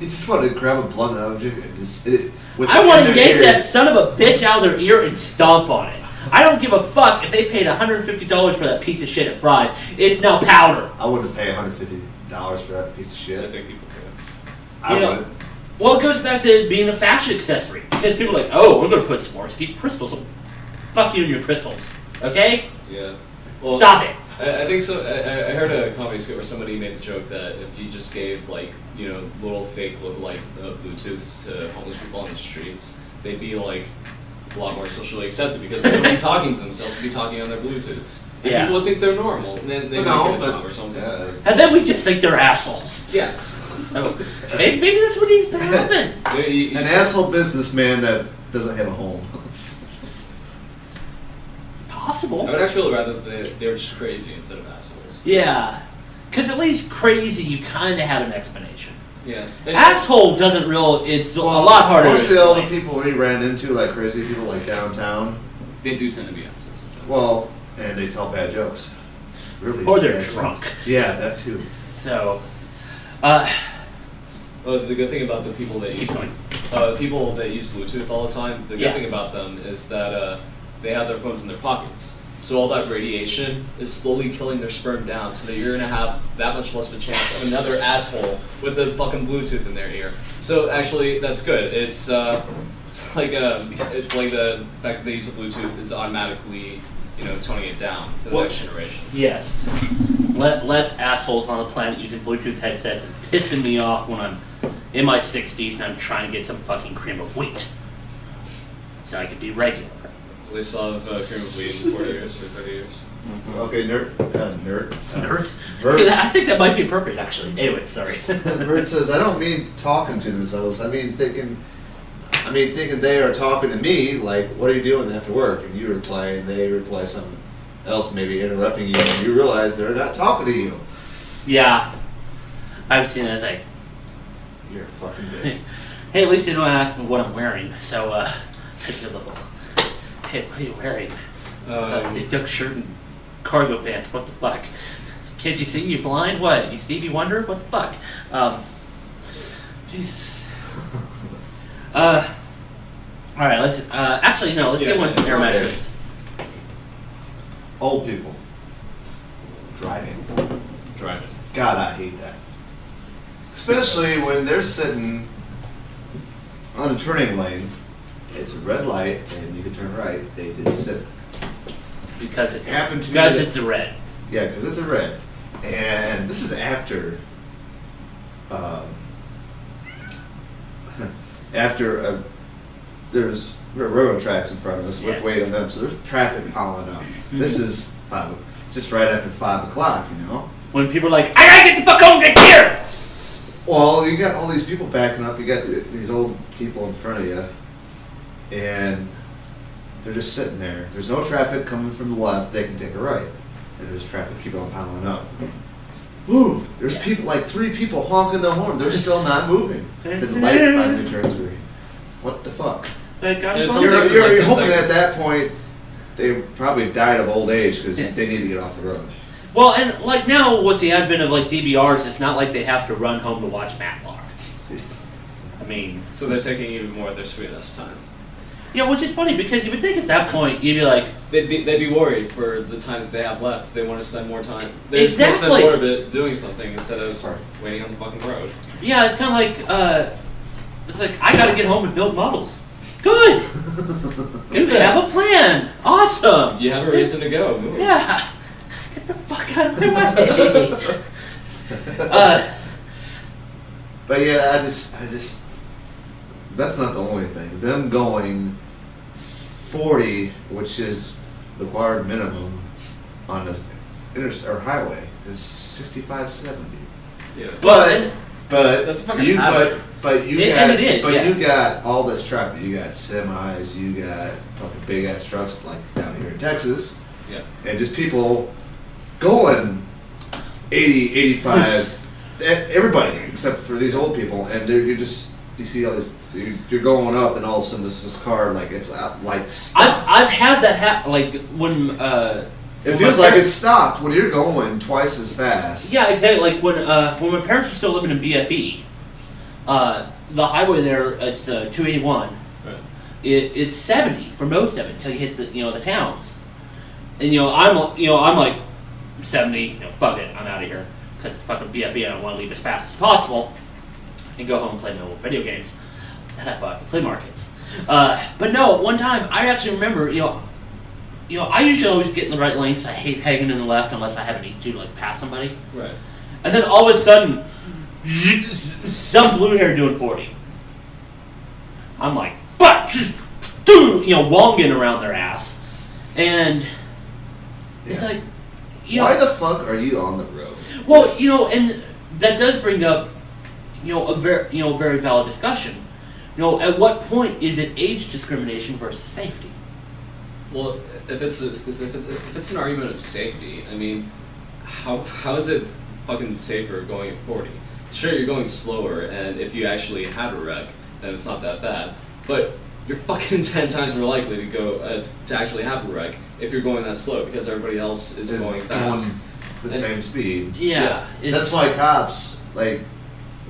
You just want to grab a blunt object and just hit it with I want to yank that son of a bitch out of their ear and stomp on it. I don't give a fuck if they paid $150 for that piece of shit at Fry's. It's now powder. I wouldn't pay $150 for that piece of shit. I think people could. I wouldn't. Well, it goes back to being a fashion accessory. Because people are like, oh, we're going to put Swarovski crystals. Fuck you and your crystals. Okay? Yeah. Well, stop it. I think so. I heard a comedy skit where somebody made the joke that if you just gave little fake look-alike Bluetooths to homeless people on the streets, they'd be like a lot more socially accepted because they wouldn't be talking to themselves, they'd be talking on their Bluetooths. And people would think they're normal, and then they might get a job or something. And then we just think they're assholes. Yeah. So maybe that's what needs to happen. An asshole businessman that doesn't have a home. Possible. I would actually rather they were just crazy instead of assholes. Yeah. Because at least crazy, you kind of have an explanation. Yeah. Asshole doesn't it's a lot harder. Most of the other people we ran into, like crazy people like downtown, they do tend to be assholes. Well, and they tell bad jokes. Really. Or they're drunk. Jokes. Yeah, that too. So, well, the good thing about the people that keep going. People that use Bluetooth all the time, the good thing about them is that they have their phones in their pockets. So all that radiation is slowly killing their sperm down, so that you're gonna have that much less of a chance of another asshole with the fucking Bluetooth in their ear. So actually, that's good. It's like the fact that they use a Bluetooth is automatically toning it down for the next generation. Yes. Less assholes on the planet using Bluetooth headsets and pissing me off when I'm in my 60s and I'm trying to get some fucking cream of wheat, so I can be regular. They still have cream of wheat in 40 years or 30 years. Mm-hmm. Okay, nerd. Okay, I think that might be appropriate, actually. Anyway, sorry. Bert says, I don't mean talking to themselves. I mean thinking they are talking to me, like, what are you doing after work? And you reply, and they reply something else, maybe interrupting you, and you realize they're not talking to you. Yeah. I've seen it as you're a fucking bitch. Hey, at least they don't ask me what I'm wearing, so, take a little. Hey, what are you wearing? Dick Duck shirt and cargo pants. What the fuck? Can't you see? You blind? What? You Stevie Wonder? What the fuck? Jesus. All right. Let's. Actually, no. Let's get one from Air Mattress. Old people driving. God, I hate that. Especially when they're sitting on a turning lane. It's a red light, and you can turn right. They just sit. Because it's it's a red. Yeah, because it's a red. And this is after there's railroad tracks in front of us. We're waiting on them, so there's traffic piling up. Mm-hmm. This is just right after 5 o'clock, When people are like, I gotta get the fuck home, get here! Well, you got all these people backing up. You got these old people in front of you. And they're just sitting there. There's no traffic coming from the left. They can take a right. And there's traffic keep on piling up. Ooh, there's people, like 3 people honking the horn. They're still not moving. The light finally turns green. What the fuck? You're hoping at that point they probably died of old age because they need to get off the road. Well, and like now with the advent of like DVRs, it's not like they have to run home to watch Matlock. I mean, So they're taking even more of their sweetness time. yeah, which is funny because you would think at that point you'd be like, They'd be worried for the time that they have left. They want to spend more time. They just Exactly. want to spend more of it doing something instead of waiting on the fucking road. yeah, it's kind of like, it's like I got to get home and build models. Good. Good. They have a plan. Awesome. You have a reason to go. Move. Yeah. Get the fuck out of my way. But yeah, I just, that's not the only thing. Them going 40, which is the required minimum on the or highway, is 65, 70. Yeah. But That's a fucking you hazard. but you And got it is, yes. you got all this traffic. You got semis. You got fucking big ass trucks like down here in Texas, Yeah. and just people going 80, 85. Everybody except for these old people, and you see all this. You're going up, and all of a sudden this car like it's out, like stopped. I've had that like when It when feels my like parents- it's stopped when you're going twice as fast. Yeah, exactly. Like when my parents were still living in BFE, the highway there it's 281. Right. It's 70 for most of it until you hit the towns, and I'm like 70. Fuck it, I'm out of here because it's fucking BFE. and I want to leave as fast as possible and go home and play my old video games that I bought at the flea markets. But no, one time I actually remember I usually always get in the right lane because I hate hanging in the left unless I have a need to like pass somebody. Right. And then all of a sudden, some blue hair doing 40. I'm like, but wonging around their ass, and it's Yeah. like, Why the fuck are you on the road? well, and that does bring up, a very valid discussion. At what point is it age discrimination versus safety? Well, if it's an argument of safety, I mean, how is it fucking safer going at 40? Sure, you're going slower, and if you actually have a wreck, then it's not that bad. But you're fucking 10 times more likely to go to actually have a wreck if you're going that slow because everybody else is going fast. the same speed. Yeah, That's why cops, like,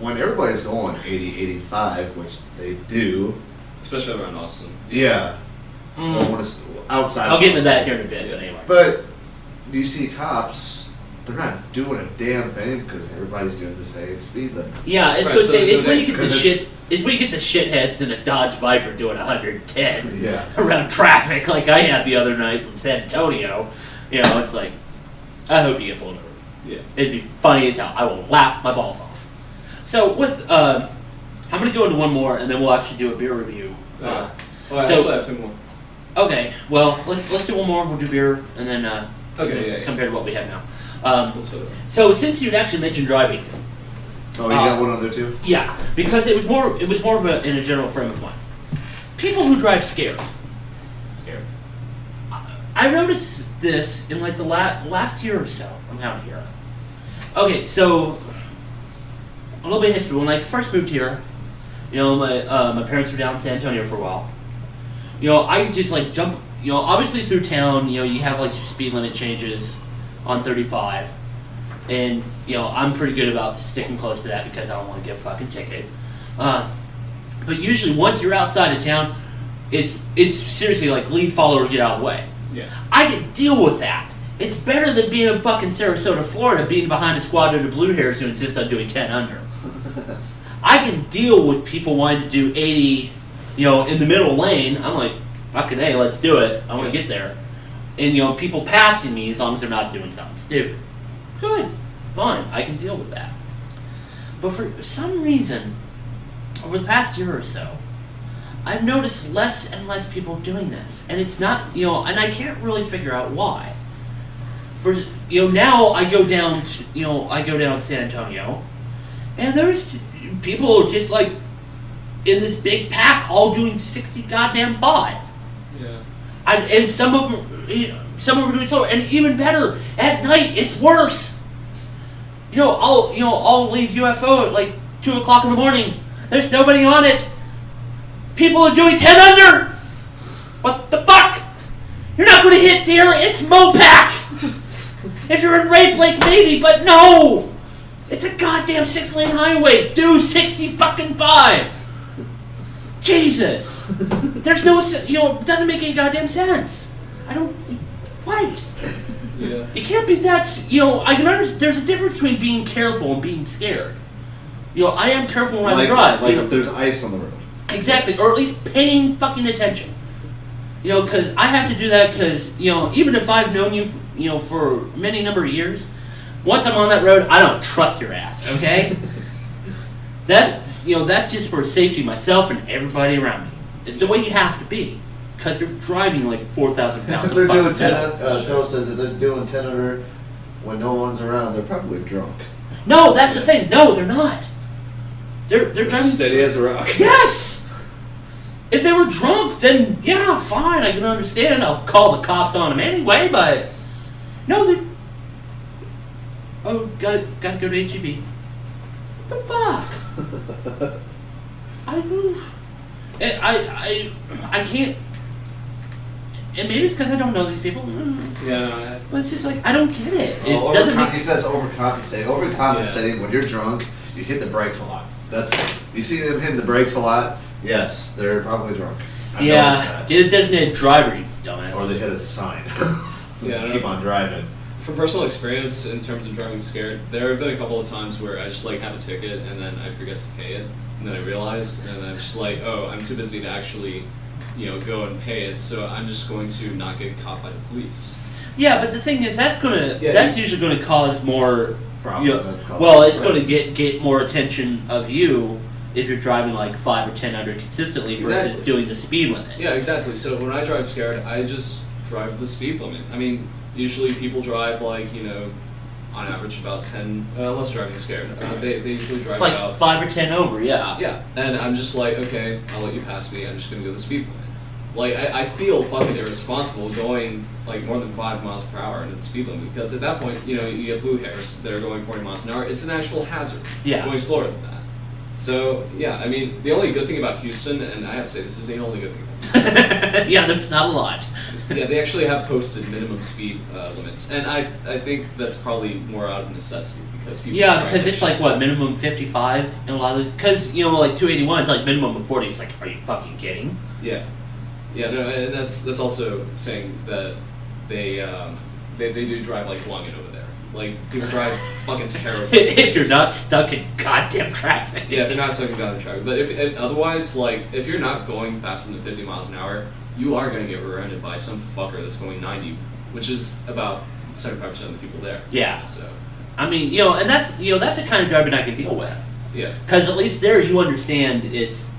when everybody's going 80, 85, which they do, Especially around Austin. yeah. Mm. Well, when it's outside I'll of get into Austin. that here in a bit. But anyway, But do you see cops, they're not doing a damn thing because everybody's doing the same speed limit. yeah, it's Right, going to so- say so it's where you get the because shit. It's where you get the shitheads in a Dodge Viper doing 110 Yeah. around traffic like I had the other night from San Antonio. It's like, I hope you get pulled over. Yeah. It'd be funny as hell. I will laugh my balls off. So with, I'm going to go into one more, and then we'll actually do a beer review. Well, I so- actually have two more. Okay, well, let's do one more. We'll do beer, and then Okay, yeah. compared to what we have now. Let's go there. So since you'd actually mentioned driving, Oh, you got one other too? yeah, because it was more of in a general frame of mind. People who drive scared. Scared. I noticed this in like the last year or so. I'm out here. Okay, so a little bit of history. When I first moved here, my parents were down in San Antonio for a while. I just like jump. Obviously through town, you have like speed limit changes on 35, and I'm pretty good about sticking close to that because I don't want to get a fucking ticket. But usually once you're outside of town, it's seriously like lead, follow, or get out of the way. Yeah. I can deal with that. It's better than being in fucking Sarasota, Florida, being behind a squadron of blue hairs who insist on doing 10 under. I can deal with people wanting to do 80, in the middle lane. I'm like, fucking A, let's do it. I want to get there. And, people passing me as long as they're not doing something stupid. Good. Fine. I can deal with that. But for some reason, over the past year or so, I've noticed less and less people doing this. And it's not, and I can't really figure out why. For, now I go down to San Antonio, and there's people just like in this big pack all doing 60 goddamn 5. Yeah. And some of them are doing so, and even better, at night it's worse. I'll leave UFO at like 2 o'clock in the morning. There's nobody on it. People are doing 10 under. What the fuck? You're not going to hit deer. It's Mopac. If you're in Rape Lake, maybe, but no! It's a goddamn 6-lane highway. Do 60-fucking-5. Jesus. There's no, it doesn't make any goddamn sense. I don't, what? Yeah. It can't be that, I can understand, there's a difference between being careful and being scared. I am careful when I drive. Like if there's ice on the road. Exactly, or at least paying fucking attention. Because I have to do that because, even if I've known you, for many number of years, once I'm on that road, I don't trust your ass, okay? That's just for safety of myself and everybody around me. It's the way you have to be. Because you're driving like 4,000 pounds. If they're doing 10, Joe says if they're doing 10 under when no one's around, they're probably drunk. No, that's the thing. No, they're not. They're driving steady as a rock. Yes! If they were drunk, then yeah, fine, I can understand. I'll call the cops on them anyway, but no, they're... Oh, gotta go to HEB. What the fuck? I can't... And maybe it's because I don't know these people. Yeah. But it's just like, I don't get it. He says overcompensating. Overcompensating, when you're drunk, you hit the brakes a lot. You see them hitting the brakes a lot, yes, they're probably drunk. I've noticed that. Get a designated driver, you dumbass. Or they hit a sign. Yeah, Keep on driving. From personal experience, in terms of driving scared, there have been a couple of times where I just have a ticket and then I forget to pay it, and then I realize, and I'm just like, oh, I'm too busy to actually, go and pay it, so I'm just going to not get caught by the police. Yeah, but the thing is, that's usually gonna cause more. It's going to get more attention of you if you're driving like 5 or 10 under consistently versus doing the speed limit. Yeah, exactly. So when I drive scared, I just drive the speed limit. I mean, usually people drive like, on average about 10, unless driving scared. They usually drive like about 5 or 10 over, yeah. Yeah, and I'm just like, okay, I'll let you pass me. I'm just going to go the speed limit. Like, I feel fucking irresponsible going like more than 5 miles per hour into the speed limit, because at that point, you get blue hairs that are going 40 miles an hour. It's an actual hazard. Yeah. Going slower than that. So, yeah, I mean, the only good thing about Houston, and I have to say this is the only good thing about Houston. Yeah, there's not a lot. Yeah, they actually have posted minimum speed limits, and I think that's probably more out of necessity because people. Yeah, because it's like what, minimum 55 in a lot of those. Because like 281, it's like minimum of 40. It's like, are you fucking kidding? Yeah. Yeah, no, and that's also saying that they do drive like long and over there. Like, people drive fucking terribly. If you're not stuck in goddamn traffic. Yeah, if they're not stuck in goddamn traffic. But if otherwise, like, if you're not going faster than 50 miles an hour, you are going to get rear-ended by some fucker that's going 90, which is about 75% of the people there. Yeah. So. I mean, and that's the kind of driving I can deal with. Yeah. Because at least there you understand this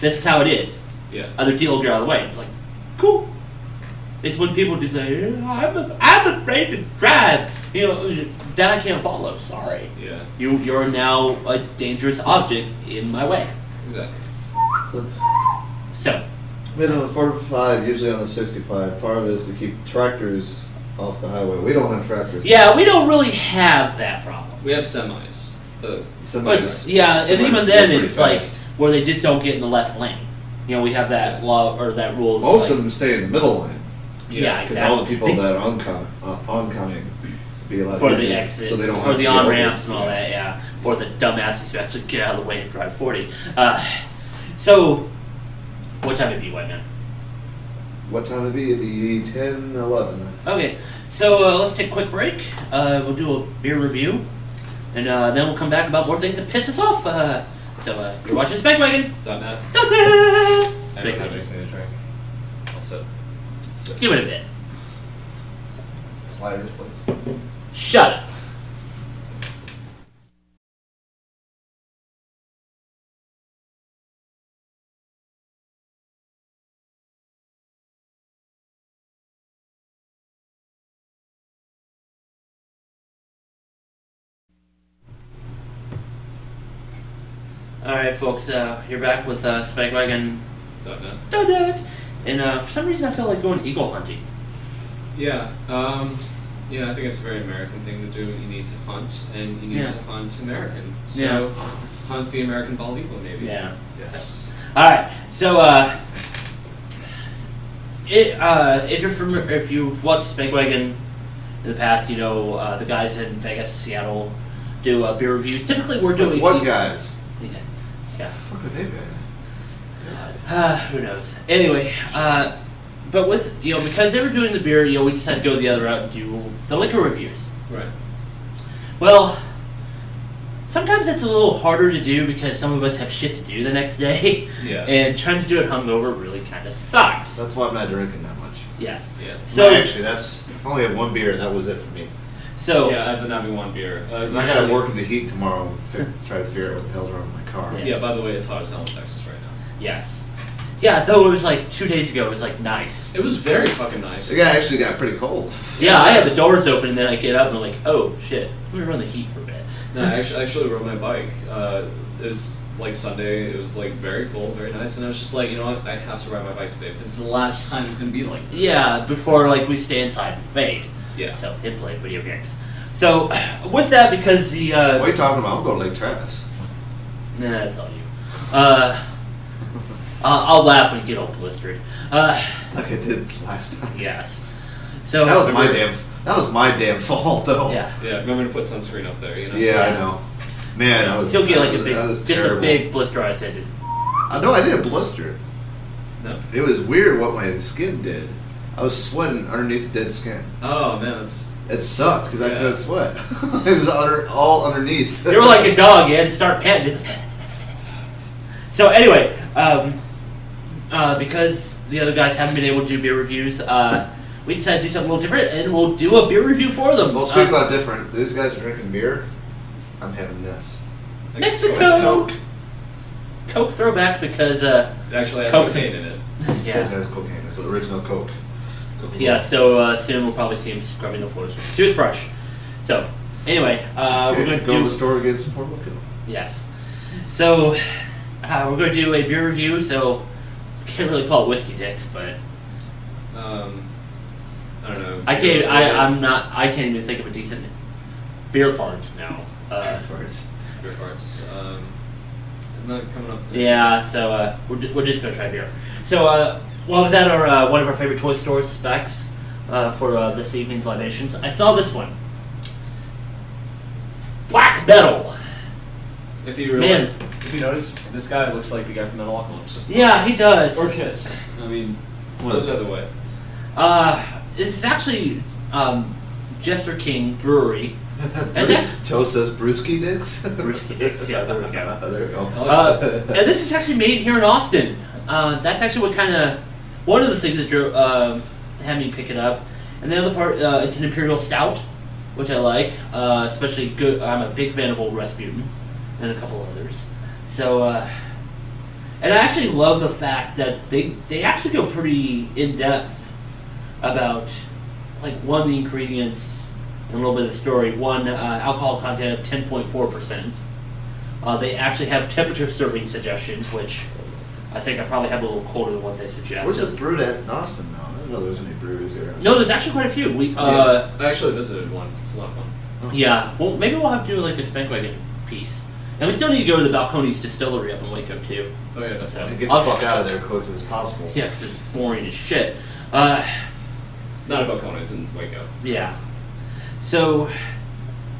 is how it is. Yeah. Other deal will get out of the way. It's like, cool. It's when people just say, I'm afraid to drive. That I can't follow. Sorry. Yeah. You're now a dangerous object in my way. Exactly. So. Minimum 45, usually on the 65. Part of it is to keep tractors off the highway. We don't have tractors. Yeah, we don't really have that problem. We have semis. Semis. Yeah, Semis and even go then pretty it's like fast. where they just don't get in the left lane. We have that law or that rule. Most of them stay in the middle lane. Yeah, Because exactly. all the people that are oncoming be a lot for easier, the exits, so they don't or have the to get on over. ramps and all that, yeah. Or the dumbasses who actually get out of the way and drive 40. So, what time would it be, White Man? What time would it be? It'd be 10, 11. Okay, so let's take a quick break. We'll do a beer review, and then we'll come back about more things that piss us off. So you're watching Spikewagon. .net. .net. I don't have anything to drink. I'll sit. Give it a bit. Sliders, please. Shut up. Alright, folks, you're back with Spikewagon. .net. And for some reason I feel like going eagle hunting. Yeah. I think it's a very American thing to do. You need to hunt, and you need to hunt American. So, hunt the American bald eagle, maybe. Yeah. Yes. Alright, so, if you've watched Spikewagon, in the past, you know, the guys in Vegas, Seattle, do beer reviews. Typically, we're doing What guys? Yeah. What the fuck have they been? Who knows? Anyway, but with because they were doing the beer, we decided to go the other route and do the liquor reviews. Right. Well, sometimes it's a little harder to do because some of us have shit to do the next day. Yeah. And trying to do it hungover really kind of sucks. That's why I'm not drinking that much. Yes. Yeah. So Actually, I only had one beer, and that was it for me. So Yeah, I've been having one beer. 'Cause I gotta work in the heat tomorrow and try to figure out what the hell's wrong with my car. Yeah. Yeah, by the way, it's hot as hell in Texas right now. yes. Yeah, though it was like 2 days ago, it was like nice. It was very fucking nice. It actually got pretty cold. Yeah, I had the doors open and then I get up and I'm like, oh shit, I'm gonna run the heat for a bit. No, I actually rode my bike. It was like Sunday. It was like very cool, very nice, and I was just like, you know what, I have to ride my bike today because it's the last time it's gonna be like this. Yeah, before like we stay inside and fade. Yeah. So him play video games. So with that, because the What are you talking about? I'm going to Lake Travis. nah, that's all you. I'll laugh when you get all blistered. Like I did last time. Yes. So That was my damn fault, though. yeah. Yeah, remember to put sunscreen up there, you know. Yeah, I know. Man, I was. He'll get like that a big, was just terrible. a big blister on his head. I know I did a blister. No. It was weird what my skin did. I was sweating underneath the dead skin. Oh man, that's. It sucked because I Yeah. couldn't sweat. It was all underneath. You were like a dog. You had to start panting. Just so anyway, because the other guys haven't been able to do beer reviews, we decided to do something a little different, and we'll do a beer review for them. Well, speak about different. These guys are drinking beer. I'm having this. Mexico. It's Coke. Coke throwback because It actually has Coke's cocaine in it. This yeah. has cocaine. It's the original Coke. Coca-Cola. Yeah, so soon we'll probably see him scrubbing the floors with a toothbrush. So, anyway, we're going to Go to do... the store and get some Four Loko. Yes. So, we're going to do a beer review, so can't really call it whiskey dicks, but I don't know. I can't even think of a decent beer farts now. Farts. Beer farts. I'm not coming up. Yeah, so we're just going to try beer. So, while I was at our one of our favorite toy stores, Specs, for this evening's libations, I saw this one. Black Metal. If you notice, this guy looks like the guy from Metalocalypse. Yeah, he does. Or Kiss. I mean, those are the way. This is actually Jester King Brewery. That's it. Joe says Brewski Dicks. Brewski Dicks, yeah, there we go. There we go. And this is actually made here in Austin. That's actually what one of the things that had me pick it up. And the other part, it's an Imperial Stout, which I like, especially good. I'm a big fan of Old Rasputin and a couple others. So, and I actually love the fact that they actually go pretty in depth about like one of the ingredients and a little bit of the story. One, alcohol content of 10.4%. They actually have temperature serving suggestions, which I think I probably have a little colder than what they suggest. Where's it brewed at in Austin, though? I didn't know there was any breweries here. No, there's actually quite a few. I actually visited one. It's a lot of fun. Yeah, well, maybe we'll have to do like a Spankwagon piece. And we still need to go to the Balcones Distillery up in Waco, too. Oh yeah, that's So, And get the fuck out of there as quickly as possible. Yeah, 'cause it's boring as shit. Not about Balcones in Waco. Yeah. So,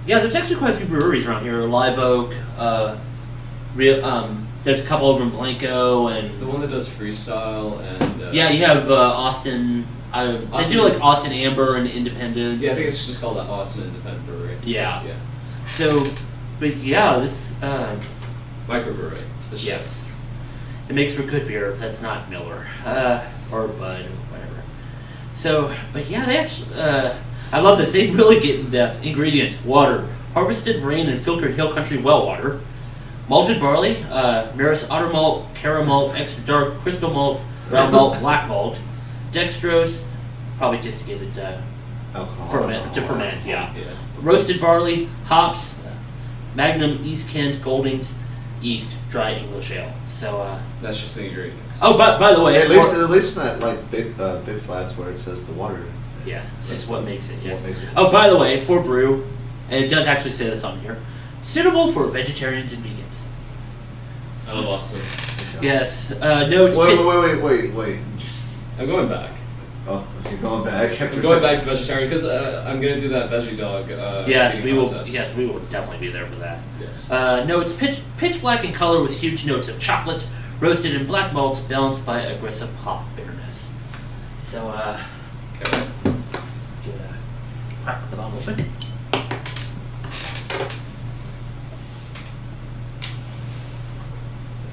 yeah, there's actually quite a few breweries around here. Live Oak, there's a couple over in Blanco, and The one that does freestyle and yeah, you have Austin. They Austin- do like Austin Amber and Independence. Yeah, I think it's just called the Austin Independent Brewery. Yeah. Yeah. So, but yeah, this Microbrewery. It's the shit. yes, it makes for good beer. That's not Miller or Bud or whatever. So, but yeah, they actually. I love this. They really get in depth. Ingredients: water, harvested rain and filtered hill country well water, malted barley, Maris Otter malt, caramel, extra dark, crystal malt, brown malt, black malt, dextrose, probably just to get it Alcohol. ferment. Yeah. Yeah. Roasted barley, hops, Magnum, East Kent, Goldings, East, dry English ale. So, That's just the ingredients. oh, by the way, Yeah, at least not like big flats where it says the water. yeah, it's what makes it. Yes. What makes it. Oh, by the way, for brew, and it does actually say this on here, suitable for vegetarians and vegans. I love Austin. Yes. Notes. Wait. I'm going back. Oh, you're going back after I'm going back to vegetarian because I'm gonna do that veggie dog. Yes, eating we will. contest. Yes, we will definitely be there for that. Yes. No, it's pitch black in color with huge notes of chocolate, roasted in black malts, balanced by aggressive hop bitterness. So, Okay. give it a crack the bottle open.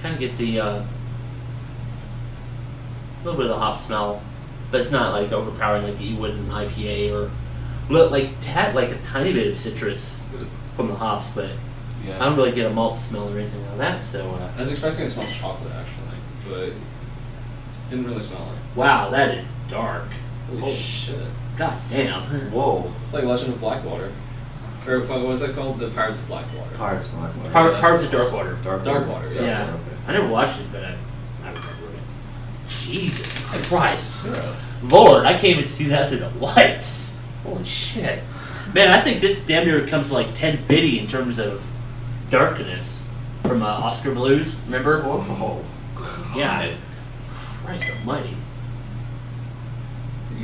Kind of get the little bit of the hop smell, but it's not like overpowering like you would in an IPA or like it had like a tiny bit of citrus from the hops, but Yeah. I don't really get a malt smell or anything like that. So I was expecting it to smell chocolate actually, but it didn't really smell it. wow, that is dark. Holy shit! God damn. Whoa. It's like Legend of Blackwater, or what was that called? The Pirates of Blackwater. Pirates of Blackwater. Hearts of Darkwater. Darkwater, yeah. Yeah. Okay. I never watched it, but I remember it. Jesus It's like Christ. syrup. Lord, I can't even see that through the lights. Holy shit. Man, I think this damn near comes to like 1050 in terms of darkness from Oscar Blues, remember? Whoa. Yeah. Christ almighty.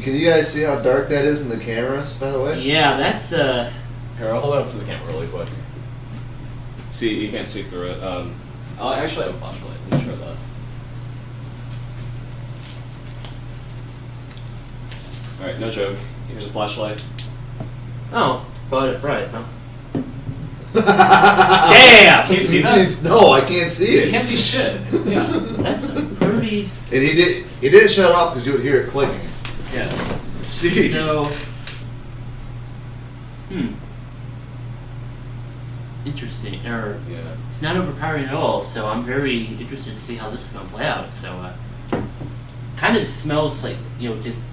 Can you guys see how dark that is in the cameras, by the way? Yeah, that's, Here, I'll hold it up to the camera really quick. See, you can't see through it. I'll actually have a flashlight. Let me try that. Alright, no joke. Here's a flashlight. oh, bought at Fry's, huh? Damn! Can you see that? Jeez, no, I can't see You it. can't see shit. Yeah. That's some pretty... And he didn't shut off because you would hear it clicking. Yeah. Jeez. So... Interesting. Or, Yeah. it's not overpowering at all, so I'm very interested to see how this is going to play out. So, kind of smells like, just...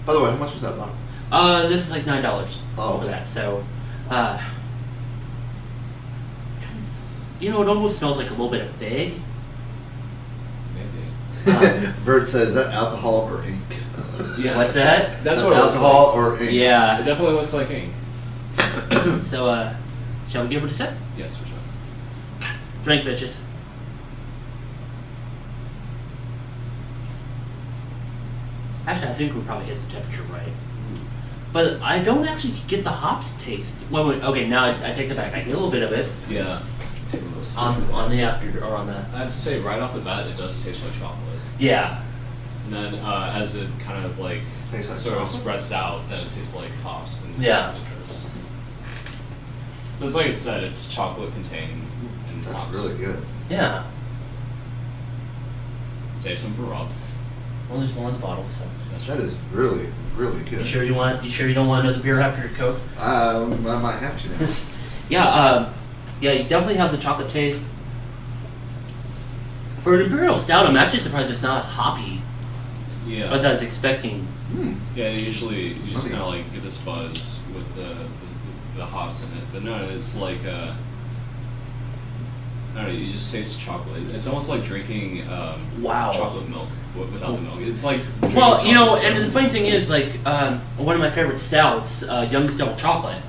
By the way, how much was that bottle? This is like $9 Oh, for okay. that. So, it almost smells like a little bit of fig. Maybe. Vert says, is that alcohol or ink? Yeah. What's that? That's Is what that it looks alcohol like. or ink? It Yeah. definitely looks like ink. So, shall we give it a sip? Yes, for sure. Drink, bitches. Actually, I think we probably hit the temperature right. But I don't actually get the hops taste. Wait, okay, now I take it back. I get a little bit of it Yeah. Take a little sip on of that. the after or on the I have to say, right off the bat, it does taste like chocolate. yeah. And then as it kind of like Tastes like sort of chocolate? spreads out, then it tastes like hops and Yeah. citrus. So it's like it said, it's chocolate contained and That's hops. really good. Yeah. Save some for Rob. Well, there's more in the bottle, so. That is really, really good. You sure you don't want another beer after your Coke? I might have to now. Yeah, you definitely have the chocolate taste. For an imperial stout, I'm actually surprised it's not as hoppy Yeah. as I was expecting. Yeah, usually you just Okay. kind of like get this buzz with the hops in it, but no, it's like I don't know. You just taste chocolate. It's almost like drinking Wow. chocolate milk without the milk. It's like drinking Well, chocolate and syrup. the funny thing is, like, one of my favorite stouts, Young's Double Chocolate,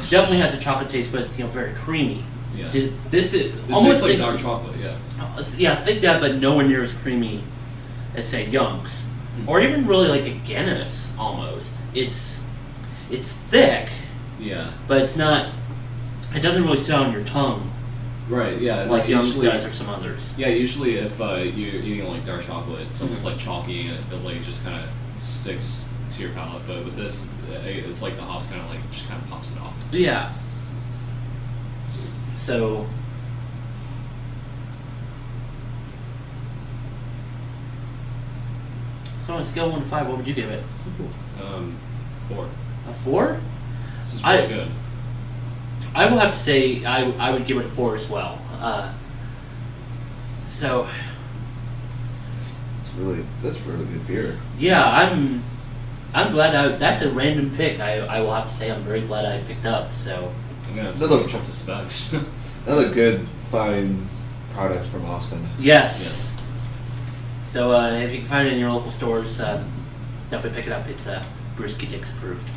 definitely has a chocolate taste, but it's very creamy. Yeah. This is This almost tastes like like dark chocolate. Yeah. Yeah, think that, but nowhere near as creamy as say Young's, or even really like a Guinness almost. It's thick, Yeah. but it's not. It doesn't really sit on your tongue Right. Yeah. like Young's usually, does or some others. Yeah. Usually, if you're eating like dark chocolate, it's almost like chalky, and it feels like it just kind of sticks to your palate. But with this, it's like the hops kind of like just kind of pops it off. Yeah. So. So on a scale of 1 to 5, what would you give it? 4. A 4? This is really good. I will have to say I would give it a 4 as well. So That's really good beer. yeah, I'm glad that's a random pick. I will have to say I'm very glad I picked up. So I'm gonna have Another- to jump to specs. Another good, fine product from Austin. yes. So if you can find it in your local stores, definitely pick it up. It's Brewski Dix approved.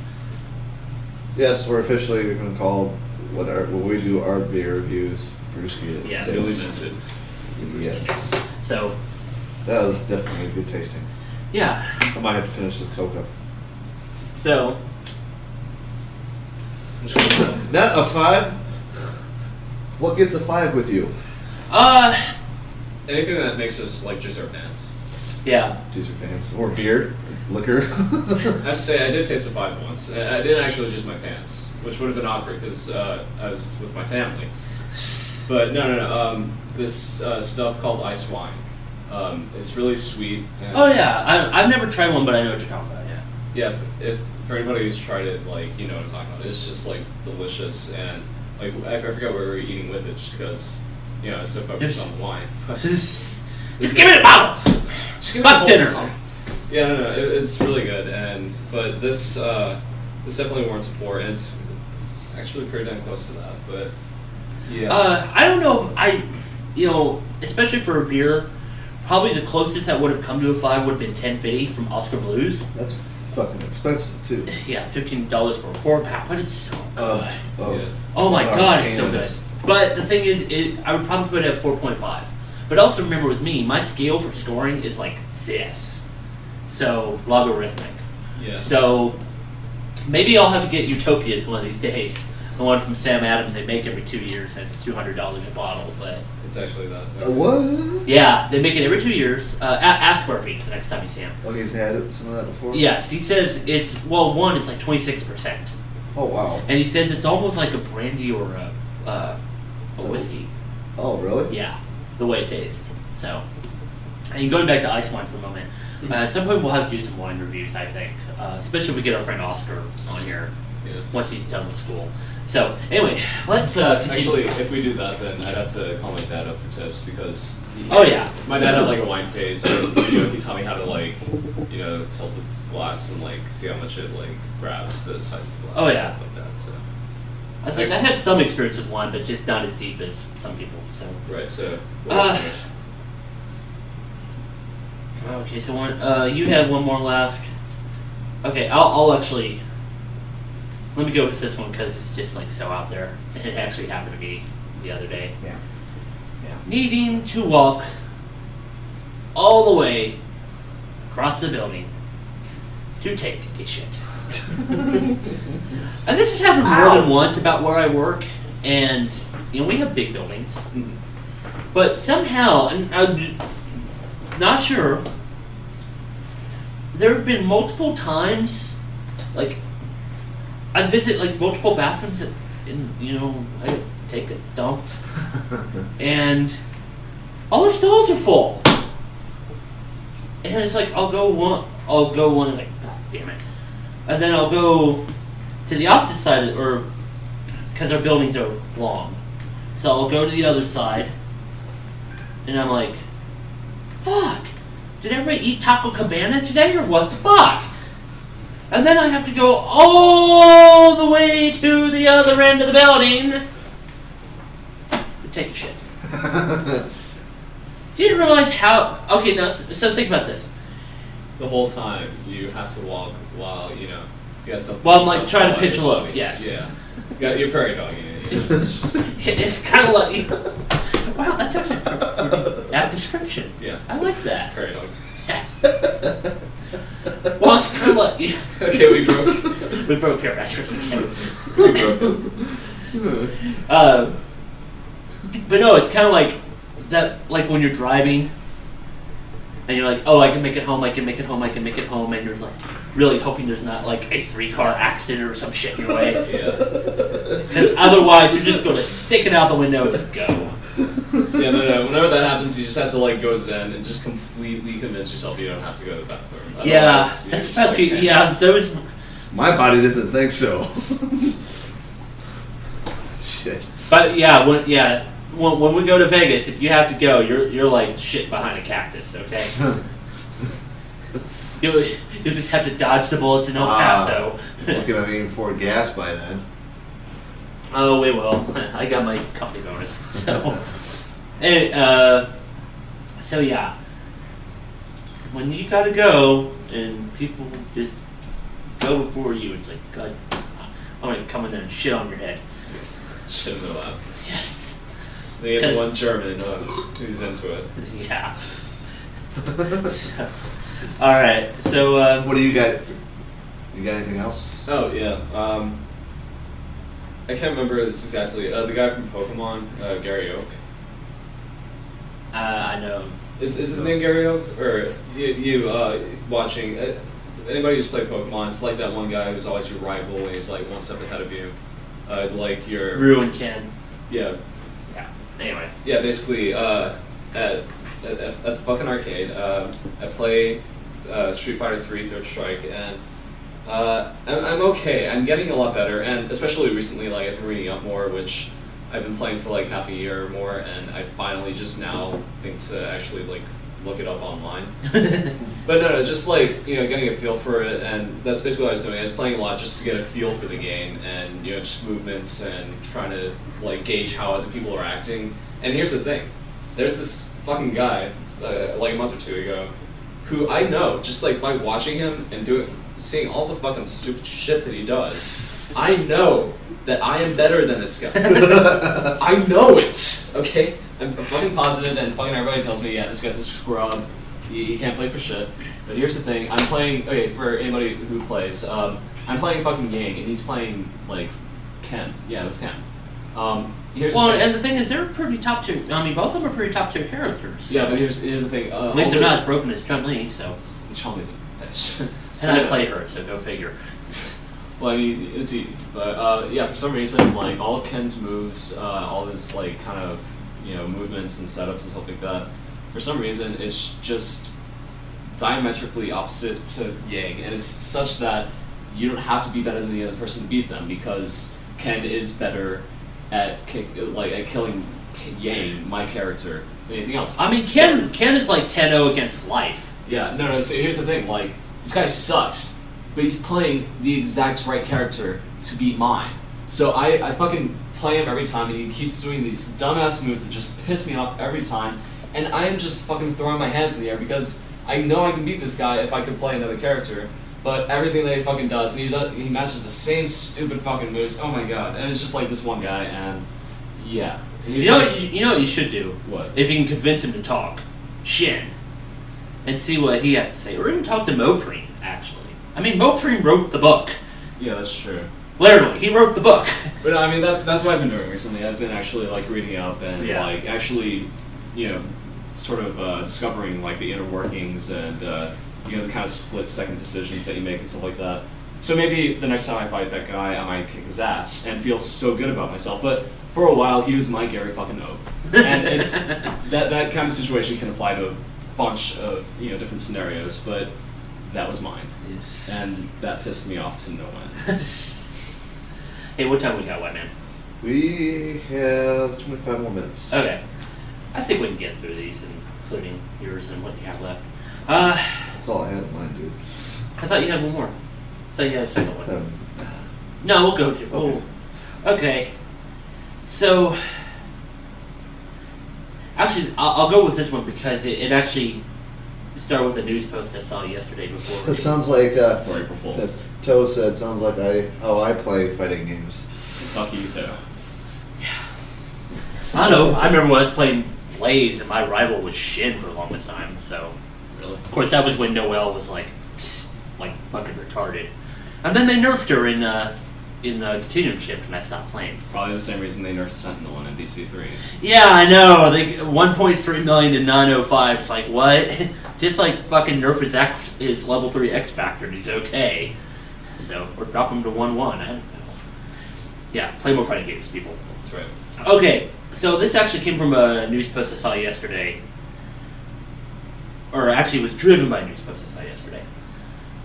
Yes, we're officially going to call when we do our beer reviews, Brewski. Yes. Billy Vincent. Yes. So That was definitely good tasting. Yeah. I might have to finish this Coca. So, Not a 5? What gets a 5 with you? Anything that makes us like juice our pants. yeah. Juice your pants. Or beer. Liquor. I have to say, I did taste a 5 once. I didn't actually juice my pants, which would have been awkward because I was with my family. But no. This stuff called ice wine. It's really sweet. And Oh yeah, I've never tried one, but I know what you're talking about. Yeah. yeah, if for anybody who's tried it, like you know what I'm talking about. It's just like delicious, and like I forgot what we were eating with it, just because you know I was so focused on the wine. Just give me a bottle. Just give me Not the dinner. whole- Yeah, no, it's really good, but this definitely warrants a 4, and it's actually pretty damn close to that. But yeah, I don't know if especially for a beer, probably the closest that would have come to a 5 would have been 1050 from Oscar Blues. That's fucking expensive, too. Yeah, $15 for a 4-pack, but it's so good. Yeah. Oh my large god, it's so good. cans. But the thing is, I would probably put it at 4.5. But also remember with me, my scale for scoring is like this. So, logarithmic. yeah. So, maybe I'll have to get Utopias one of these days. The one from Sam Adams they make every 2 years, and it's $200 a bottle. But It's actually that. What? yeah, they make it every 2 years. Ask Murphy the next time you see him. Oh, he's had some of that before? Yes, he says it's it's like 26%, Oh, wow. and he says it's almost like a brandy or a whiskey. Oh, really? Yeah, the way it tastes. So, and going back to ice wine for a moment. At some point we'll have to do some wine reviews, I think, especially if we get our friend Oscar on here Yeah. once he's done with school. So, anyway, let's continue. Actually, if we do that, then I'd have to call my dad up for tips because. Oh, yeah. My dad had like a wine phase, and he taught me how to like, tilt the glass and like see how much it like grabs the size of the glass. Oh, and yeah. Stuff like that. So. I think I had some experience with wine, but just not as deep as some people. So. Right. So. Okay, so you had one more left. Okay, I'll actually. Let me go with this one because it's just like so out there. And it actually happened to me the other day. Yeah. Needing to walk all the way across the building to take a shit. And this has happened more than once about where I work, and we have big buildings, but somehow, and I'm not sure, there have been multiple times, like I visit like multiple bathrooms, and I take a dump, and all the stalls are full, and it's like I'll go one, and like God damn it. And then I'll go to the opposite side, or because our buildings are long. So I'll go to the other side, and I'm like, fuck, did everybody eat Taco Cabana today, or what the fuck? And then I have to go all the way to the other end of the building to take a shit. Didn't realize how... Okay, now, so think about this. The whole time you have to walk while you got something. Well, I'm like trying to pitch a loaf. Yes. Yeah. You got your prairie dog. It's kind of like, wow, that's actually a pretty apt description. Yeah. I like that. Prairie dog. Yeah. Well, it's kind of like Okay, we broke your mattress again. We broke it. But no, it's kind of like that. Like when you're driving, and you're like, oh, I can make it home. I can make it home. I can make it home, and you're like really hoping there's not like a 3-car accident or some shit in your way. Yeah. Because otherwise, you're just going to stick it out the window and just go. Yeah, no. Whenever that happens, you just have to like go zen and just completely convince yourself you don't have to go to the bathroom. Yeah, Otherwise, you're that's just, about like, to. Yeah, those. My body doesn't think so. Shit. But yeah, when we go to Vegas, if you have to go, you're like shit behind a cactus. Okay. You'll just have to dodge the bullets in El Paso. Looking at aiming for gas by then. Oh, we will. I got my company bonus. So, and so yeah, when you gotta go and people just go before you, it's like, God, I'm gonna come in there and shit on your head. Shit in the lap. Yes. They have one German who's into it. Yeah. All right, so What do you got? You got anything else? Oh yeah. I can't remember this exactly. The guy from Pokemon, Gary Oak. I know. Is his name Gary Oak? Or you watching? Anybody who's played Pokemon, it's like that one guy who's always your rival and he's like one step ahead of you. Is like your Ruin Ken. Yeah. Yeah. Anyway. Yeah, basically, at the fucking arcade, I play Street Fighter 3 Third Strike, and I'm okay. I'm getting a lot better, and especially recently, like I've been reading up more, which I've been playing for like half a year or more, and I finally just now think to actually like look it up online. But no, just like getting a feel for it, and that's basically what I was doing. I was playing a lot just to get a feel for the game, and just movements and trying to like gauge how other people are acting. And here's the thing: there's this fucking guy like a month or two ago who I know just like by watching him and seeing all the fucking stupid shit that he does. I know that I am better than this guy. I know it. Okay. I'm fucking positive, and fucking everybody tells me, yeah, this guy's a scrub. He can't play for shit. But here's the thing: I'm playing. Okay, for anybody who plays, I'm playing fucking Yang, and he's playing like Ken. Yeah, it was Ken. Here's the thing. And the thing is, they're pretty top tier. I mean, both of them are pretty top tier characters. Yeah, but here's the thing. At least they're not as broken as Chun-Li. So Chun-Li's a bitch. And I play her, so go figure. Well, I mean, it's easy, but yeah, for some reason, like all of Ken's moves, all of his like kind of movements and setups and stuff like that, for some reason, it's just diametrically opposite to Yang, and it's such that you don't have to be better than the other person to beat them because Ken is better at killing Yang, my character, than anything else. I mean, Ken is like 10-0 against life. Yeah, no. So here's the thing: like this guy sucks, but he's playing the exact right character to beat mine. So I fucking play him every time, and he keeps doing these dumbass moves that just piss me off every time. And I am just fucking throwing my hands in the air because I know I can beat this guy if I could play another character. But everything that he fucking does, and he matches the same stupid fucking moves. Oh my god! And it's just like this one guy, and yeah. You know what you should do? What? If you can convince him to talk, Shin, and see what he has to say, or even talk to Mopreen. Actually, I mean, Mopreen wrote the book. Yeah, that's true. Literally, he wrote the book. But I mean, that's what I've been doing recently. I've been actually like reading up and like actually, sort of discovering like the inner workings and the kind of split second decisions that you make and stuff like that. So maybe the next time I fight that guy, I might kick his ass and feel so good about myself. But for a while, he was my Gary fucking O. And it's that kind of situation can apply to a bunch of different scenarios, but that was mine, and that pissed me off to no end. Hey, what time we got, White Man? We have 25 more minutes. Okay. I think we can get through these, including yours and what you have left. That's all I had in mind, dude. I thought you had one more. I thought you had a second one. Nah. No, we'll go to. Okay. Okay. So, actually, I'll go with this one because it actually started with a news post I saw yesterday before. It sounds like For April Fools. Toe said. Sounds like how I play fighting games. Fuck you, so. I don't know. I remember when I was playing Blaze and my rival was Shin for the longest time. So, Really? of course, that was when Noelle was like fucking retarded, and then they nerfed her in Continuum Shift, and I stopped playing. Probably the same reason they nerfed Sentinel in MVC3. Yeah, I know. They 1.3 million to 905. It's like what? Just like fucking nerf his level 3 X Factor, and he's okay. So or drop him to 1-1. I don't know. Yeah, play more fighting games, people. That's right. Okay, so this actually came from a news post I saw yesterday. Or actually, it was driven by a news post I saw yesterday.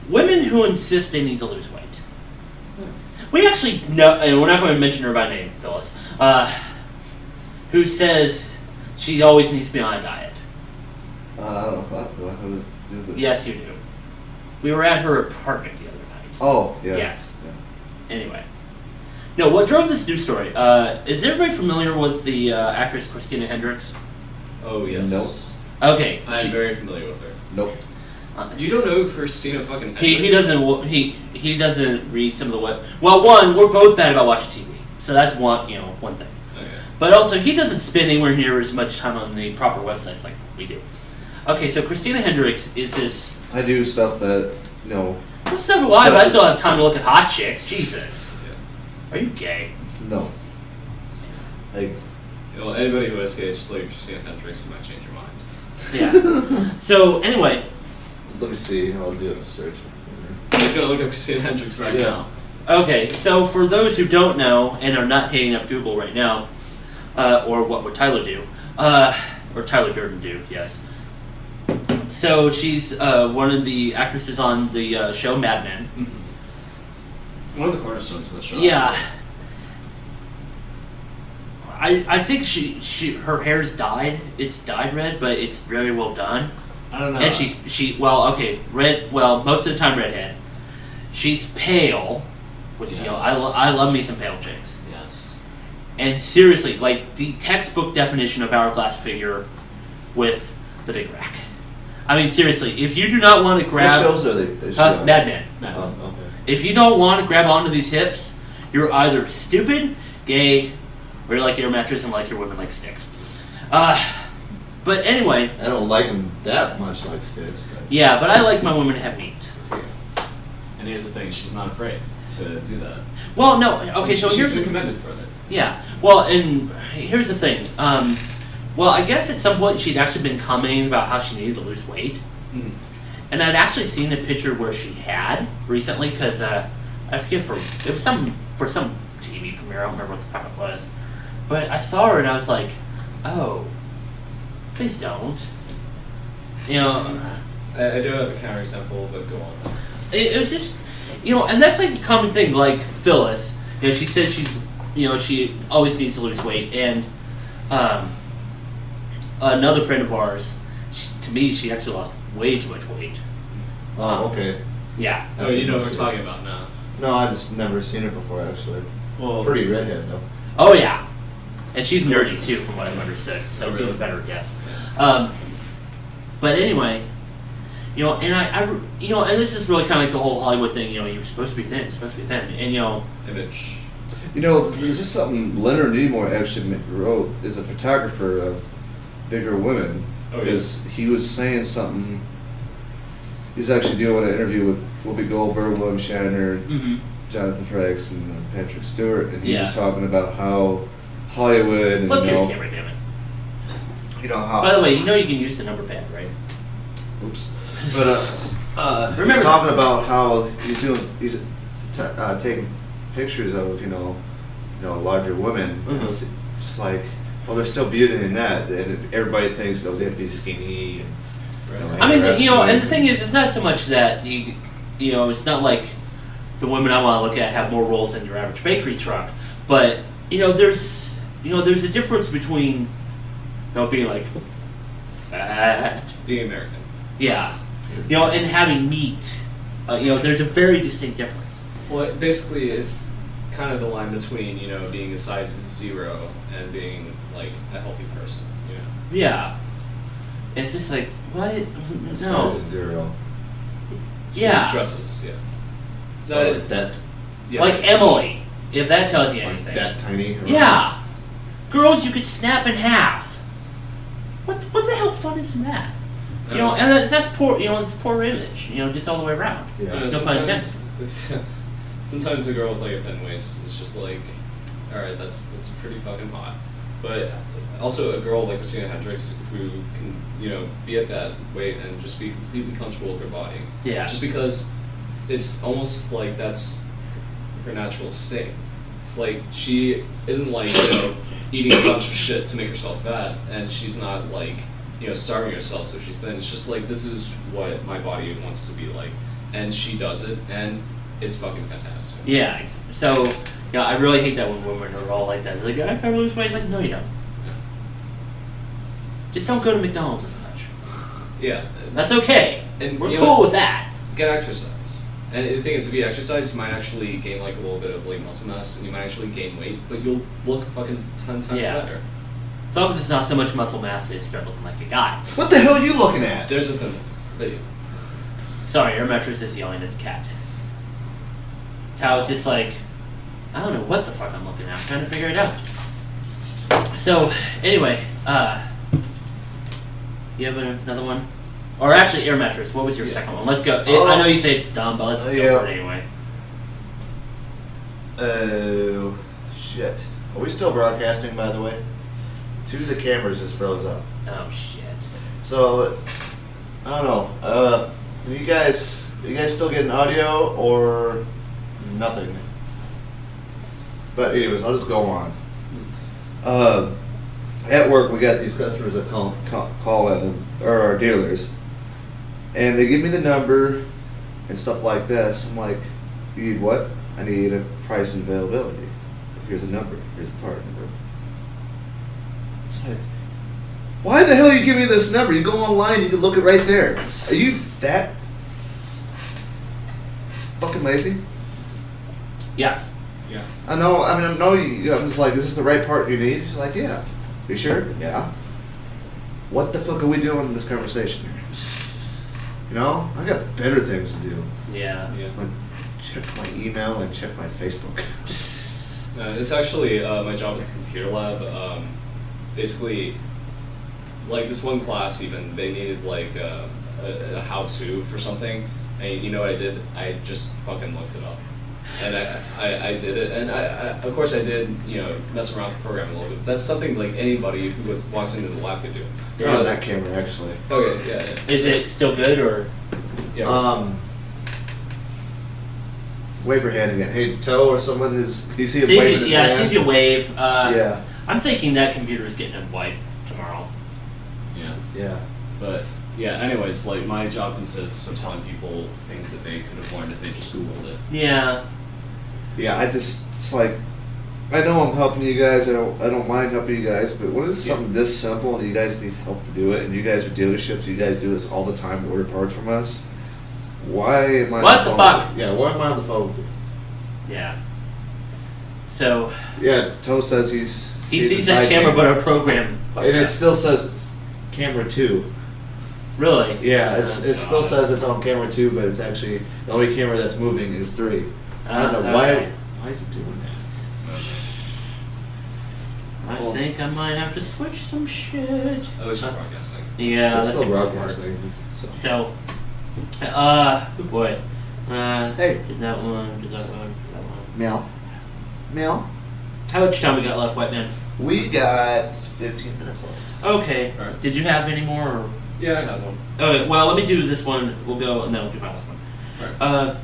Women who insist they need to lose weight. We actually know, and we're not going to mention her by name, Phyllis, who says she always needs to be on a diet. I don't know. Do I have to do this? Yes, you do. We were at her apartment the other night. Oh, yeah. Yes. Yeah. Anyway. No, what drove this news story? Is everybody familiar with the actress Christina Hendricks? Oh, yes. Nope. Okay. I'm very familiar with her. Nope. You don't know who Christina fucking He doesn't read some of the web. Well, one, we're both bad about watching TV, so that's one thing. Okay. But also, he doesn't spend anywhere near as much time on the proper websites like we do. Okay, so Christina Hendricks is this. I do stuff that, Well, so do I, but I still have time to look at hot chicks. Jesus. Yeah. Are you gay? No. Like, Anybody who is gay, just like Christina Hendricks, you might change your mind. Yeah. So, anyway. let me see. I'll do a search. He's gonna look up Christina Hendricks right now. Okay, so for those who don't know and are not hitting up Google right now, or what would Tyler do, or Tyler Durden do, yes. So she's one of the actresses on the show Mad Men. Mm-hmm. One of the cornerstones of the show. Yeah. I think her hair's dyed. It's dyed red, but it's very well done. I don't know. And red. Well, most of the time redhead. She's pale, which Yes. I love me some pale chicks. Yes. And seriously, like the textbook definition of hourglass figure with the big rack. I mean, seriously, if you do not want to grab What shows are they? Mad Men. Okay. If you don't want to grab onto these hips, you're either stupid, gay, or you like your mattress and like your women like sticks. But anyway. I don't like them that much like sticks. But Yeah, but I like my women to have meat. And here's the thing: she's not afraid to do that. Well, no. Okay, so she's here's been commended for it. Yeah. Well, and here's the thing. Well, I guess at some point she'd actually been commenting about how she needed to lose weight. Mm-hmm. And I'd actually seen a picture where she had recently, because I forget it was for some TV premiere. I don't remember what the fuck it was, but I saw her and I was like, oh, please don't. You know, I do have a counterexample, but go on. it was just, and that's like a common thing. Like Phyllis, she said she always needs to lose weight, and another friend of ours, to me, she actually lost way too much weight. oh, okay. Yeah. Oh, you know what we're talking about now. No, I just never seen her before actually. Well, Pretty redhead though. Oh yeah, and she's nerdy too, from what I've understood. So it's Really? even better, yes. Yes. But anyway, and I and this is really kind of like the whole Hollywood thing. You're supposed to be thin, and Image. There's just something Leonard Nimoy actually wrote as a photographer of bigger women. Oh, Because he was saying something. He's actually doing an interview with Whoopi Goldberg, William Shatner, mhm. Jonathan Frakes, and Patrick Stewart, and he Yeah. was talking about how Hollywood and Flip your camera, damn it. how. By the way, you can use the number pad, right? Oops. But Remember he's talking about how he's taking pictures of larger women. Mhm. And it's like, well, there's still beauty in that, and everybody thinks they have to be skinny. And, Right. I mean, anorexia. and the thing is, it's not so much that it's not like the women I want to look at have more rolls than your average bakery truck, but there's a difference between being like fat, Being American. yeah, and having meat. There's a very distinct difference. Well, basically, it's kind of the line between being a size 0 and being like a healthy person. Yeah, it's just like what? No, Size 0. yeah, Dresses. Yeah. So like that. Yeah. like Emily, if that tells you Like anything. that tiny. Yeah. Girls you could snap in half. What the hell fun is in that? And that's poor, it's poor image, just all the way around. Yeah. No pun intended. Sometimes a girl with like a thin waist is just like, all right, that's pretty fucking hot. But also a girl like Christina Hendricks who can be at that weight and just be completely comfortable with her body. Yeah. Just because it's almost like that's her natural state. It's like she isn't like eating a bunch of shit to make herself fat, and she's not like starving herself so she's thin. It's just like, this is what my body wants to be like, and she does it, and it's fucking fantastic. Yeah. So, I really hate that when women are all like that. They're like, I can't lose weight. Like, no, you don't. Yeah. Just don't go to McDonald's as much. Yeah. That's okay. And We're cool with that. Get exercise. And the thing is, if you exercise, you might actually gain like a little bit of like muscle mass, and you might actually gain weight, but you'll look fucking 10 times better. As long as it's not so much muscle mass that you start looking like a guy. What the hell are you looking at? There's a thing. Video. Sorry, your mattress is yelling at its cat. Tao is just like, I don't know what the fuck I'm looking at. I'm trying to figure it out. So, anyway, you have another one? Or actually, air mattress. What was your second one? Let's go. I know you say it's dumb, but let's go for it anyway. Oh, shit. Are we still broadcasting, by the way? Two of the cameras just froze up. Oh, shit. So, I don't know. Are you guys still getting audio or nothing? But anyways, I'll just go on. At work, we got these customers that call in, or our dealers, and they give me the number and stuff like this. I'm like, you need what? I need a price and availability. Here's a number. Here's the part number. It's like, why the hell you give me this number? You go online, you can look it right there. Are you that fucking lazy? Yes. Yeah. I know. I mean, I'm just like, is this the right part you need? She's like, yeah. You sure? Yeah. What the fuck are we doing in this conversation here? You know, I got better things to do. Yeah. Like check my email and check my Facebook. It's actually my job at the computer lab. Basically, like this one class, even they needed like a how-to for something, and you know what I did? I just fucking looked it up. And I did it, and I of course I did, mess around with the program a little bit. That's something like anybody who walks into the lab could do. They're on that camera, actually. Okay, yeah. Is it still good, or? Yeah. Wave your hand again. Hey, Toe or someone is. Do you see him waving his hand? Yeah, I see you wave. Yeah. I'm thinking that computer is getting a wipe tomorrow. Yeah. Yeah. But yeah. Anyways, like my job consists of telling people things that they could have learned if they just Googled it. Yeah. Yeah, it's like, I know I'm helping you guys. I don't mind helping you guys, but when it's something this simple and you guys need help to do it, and you guys are dealerships, you guys do this all the time to order parts from us. Why am I? What the fuck? Yeah, why am I on the phone with you? Yeah. So. Yeah, Toe says he sees that camera, but our program. And it still says camera 2. Really? Yeah, it still says it's on camera 2, but it's actually the only camera that's moving is 3. I don't know okay. why is it doing that. I think I might have to switch some shit. At least we're broadcasting. Yeah, It's that's still a good part. broadcasting. So, oh boy. Hey. Did that one. Meow. Meow. How much time we got left, White Man? We got 15 minutes left. Okay. Alright. Did you have any more? Or? Yeah, I got one. Okay, well, let me do this one. We'll go, and then we'll do my last one. Alright.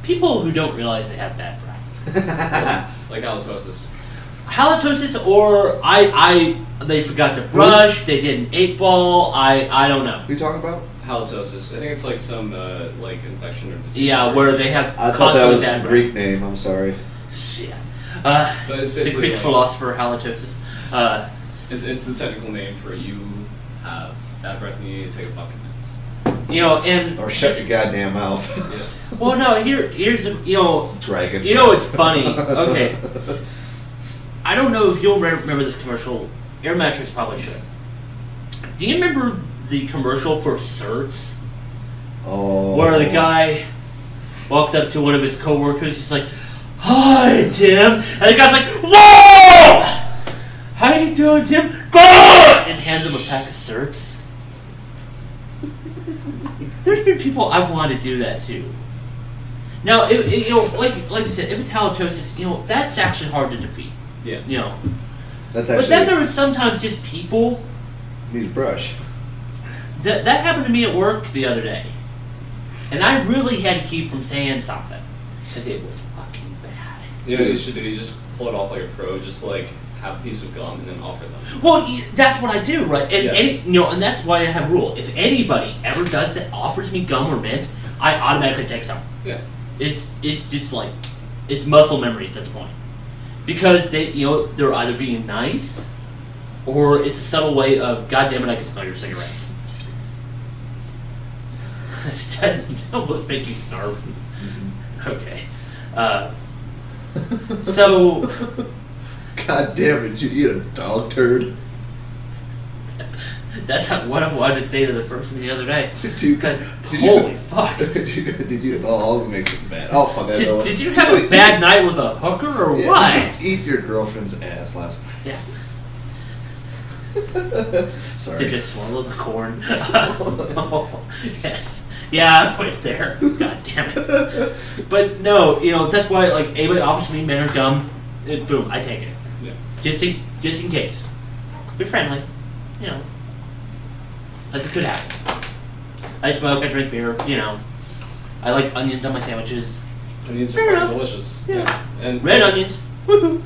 People who don't realize they have bad breath. Like halitosis. Halitosis, or they forgot to brush, they did an 8-ball, I don't know. Who you talking about? Halitosis. I think it's like some like infection or disease. Yeah, where they have I thought that was bad a breath. Greek name, I'm sorry. Yeah. But it's The basically Greek like, philosopher halitosis. It's the technical name for you have bad breath and you need to take a fucking minute. And Or shut your goddamn mouth. Yeah. well, no, here's Dragon. It's funny. Okay, I don't know if you'll remember this commercial. Air Mattress probably should. Do you remember the commercial for Certs? Oh. Where the guy walks up to one of his coworkers, he's like, "Hi, Tim," and the guy's like, "Whoa! How you doing, Tim?" And hands him a pack of Certs. There's been people I've wanted to do that too. Now, like you said, if it's halitosis, that's actually hard to defeat. Yeah. That's But actually. then there was sometimes just people. Needs brush. That happened to me at work the other day, and I really had to keep from saying something because it was fucking bad. You know what you should do? You just pull it off like a pro, just like have a piece of gum and then offer them. Well, that's what I do, right? And Yeah. and that's why I have a rule. If anybody ever does that, offers me gum or mint, I automatically take some. Yeah. It's just like it's muscle memory at this point, because they're either being nice, or it's a subtle way of, God damn it, I can smell your cigarettes. That almost make you snarf. Okay. So. God damn it, you eat a dog turd? That's not what I wanted to say to the person the other day. Did Holy fuck. Did you? Oh, I'll make it bad. Oh, fuck, I know. Did you have a bad night with a hooker or what? Did you eat your girlfriend's ass last night? Yeah. Sorry. To just swallow the corn. Oh, yes. Yeah, I went there. God damn it. But no, that's why, like, anybody offers me men or gum, boom, I take it. Yeah. Just in case. Be friendly. As it could happen. I smoke, I drink beer, I like onions on my sandwiches. Onions Fair are enough. fucking delicious. Yeah. And Red onions. Woohoo.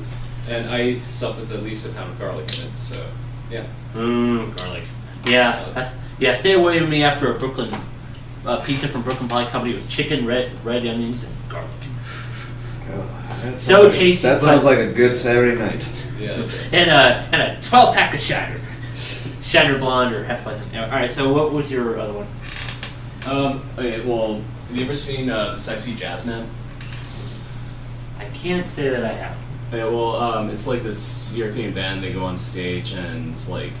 And I eat stuff with at least a pound of garlic in it, so yeah. Garlic. Yeah. Yeah, stay away from me after a Brooklyn pizza from Brooklyn Pie Company with chicken, red onions, and garlic. So tasty. That sounds like a good Saturday night. Yeah. And a 12-pack of Shiner. Shiner Blonde or Hefeweizen. Alright, so what was your other one? Okay, well, have you ever seen The Sexy Jazz Man? I can't say that I have. Yeah, well, it's like this European band. They go on stage and it's like,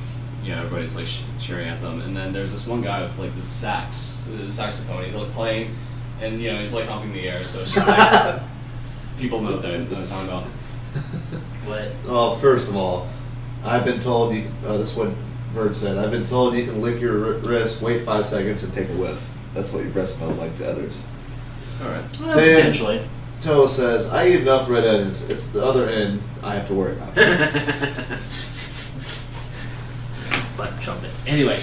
everybody's like cheering at them. And then there's this one guy with like the saxophone. He's like playing, and he's like humping the air. So it's just like people know what I'm talking about. What? Oh, first of all, I've been told this is what Vert said. I've been told you can lick your wrist, wait 5 seconds, and take a whiff. That's what your breath smells like to others. All right. Well, Then- potentially. Toe says, I eat enough red onions. It's the other end I have to worry about. Butt trumpet. Anyway,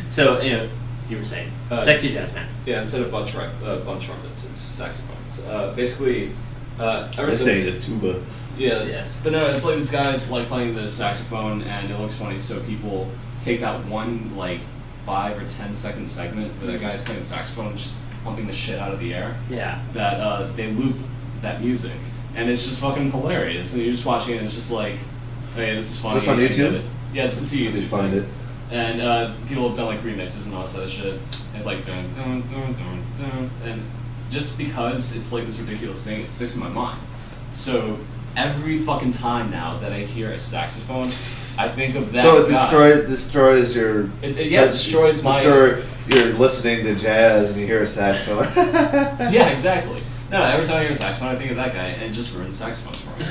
so you were saying sexy jazz man. Yeah, instead of bunch trumpets, it's saxophones. Basically, ever I say since the tuba. yeah, Yes. but no, it's like this guy's like playing the saxophone, and it looks funny. So people take that one like 5 or 10 second segment where that guy's playing the saxophone, and just pumping the shit out of the air. Yeah. That they loop that music, and it's just fucking hilarious. And you're just watching it, and it's just like, hey, this is funny. this on I get YouTube? it. Yeah, it's a YouTube. You find it. And people have done like remixes and all this other shit. It's like dun dun dun dun dun, and just because it's like this ridiculous thing, it sticks in my mind. So every fucking time now that I hear a saxophone, I think of that. So it guy. destroys your. It destroys my. You're listening to jazz and you hear a saxophone. Yeah, exactly. No, every time I hear a saxophone, I think of that guy, and it just ruins saxophones for me.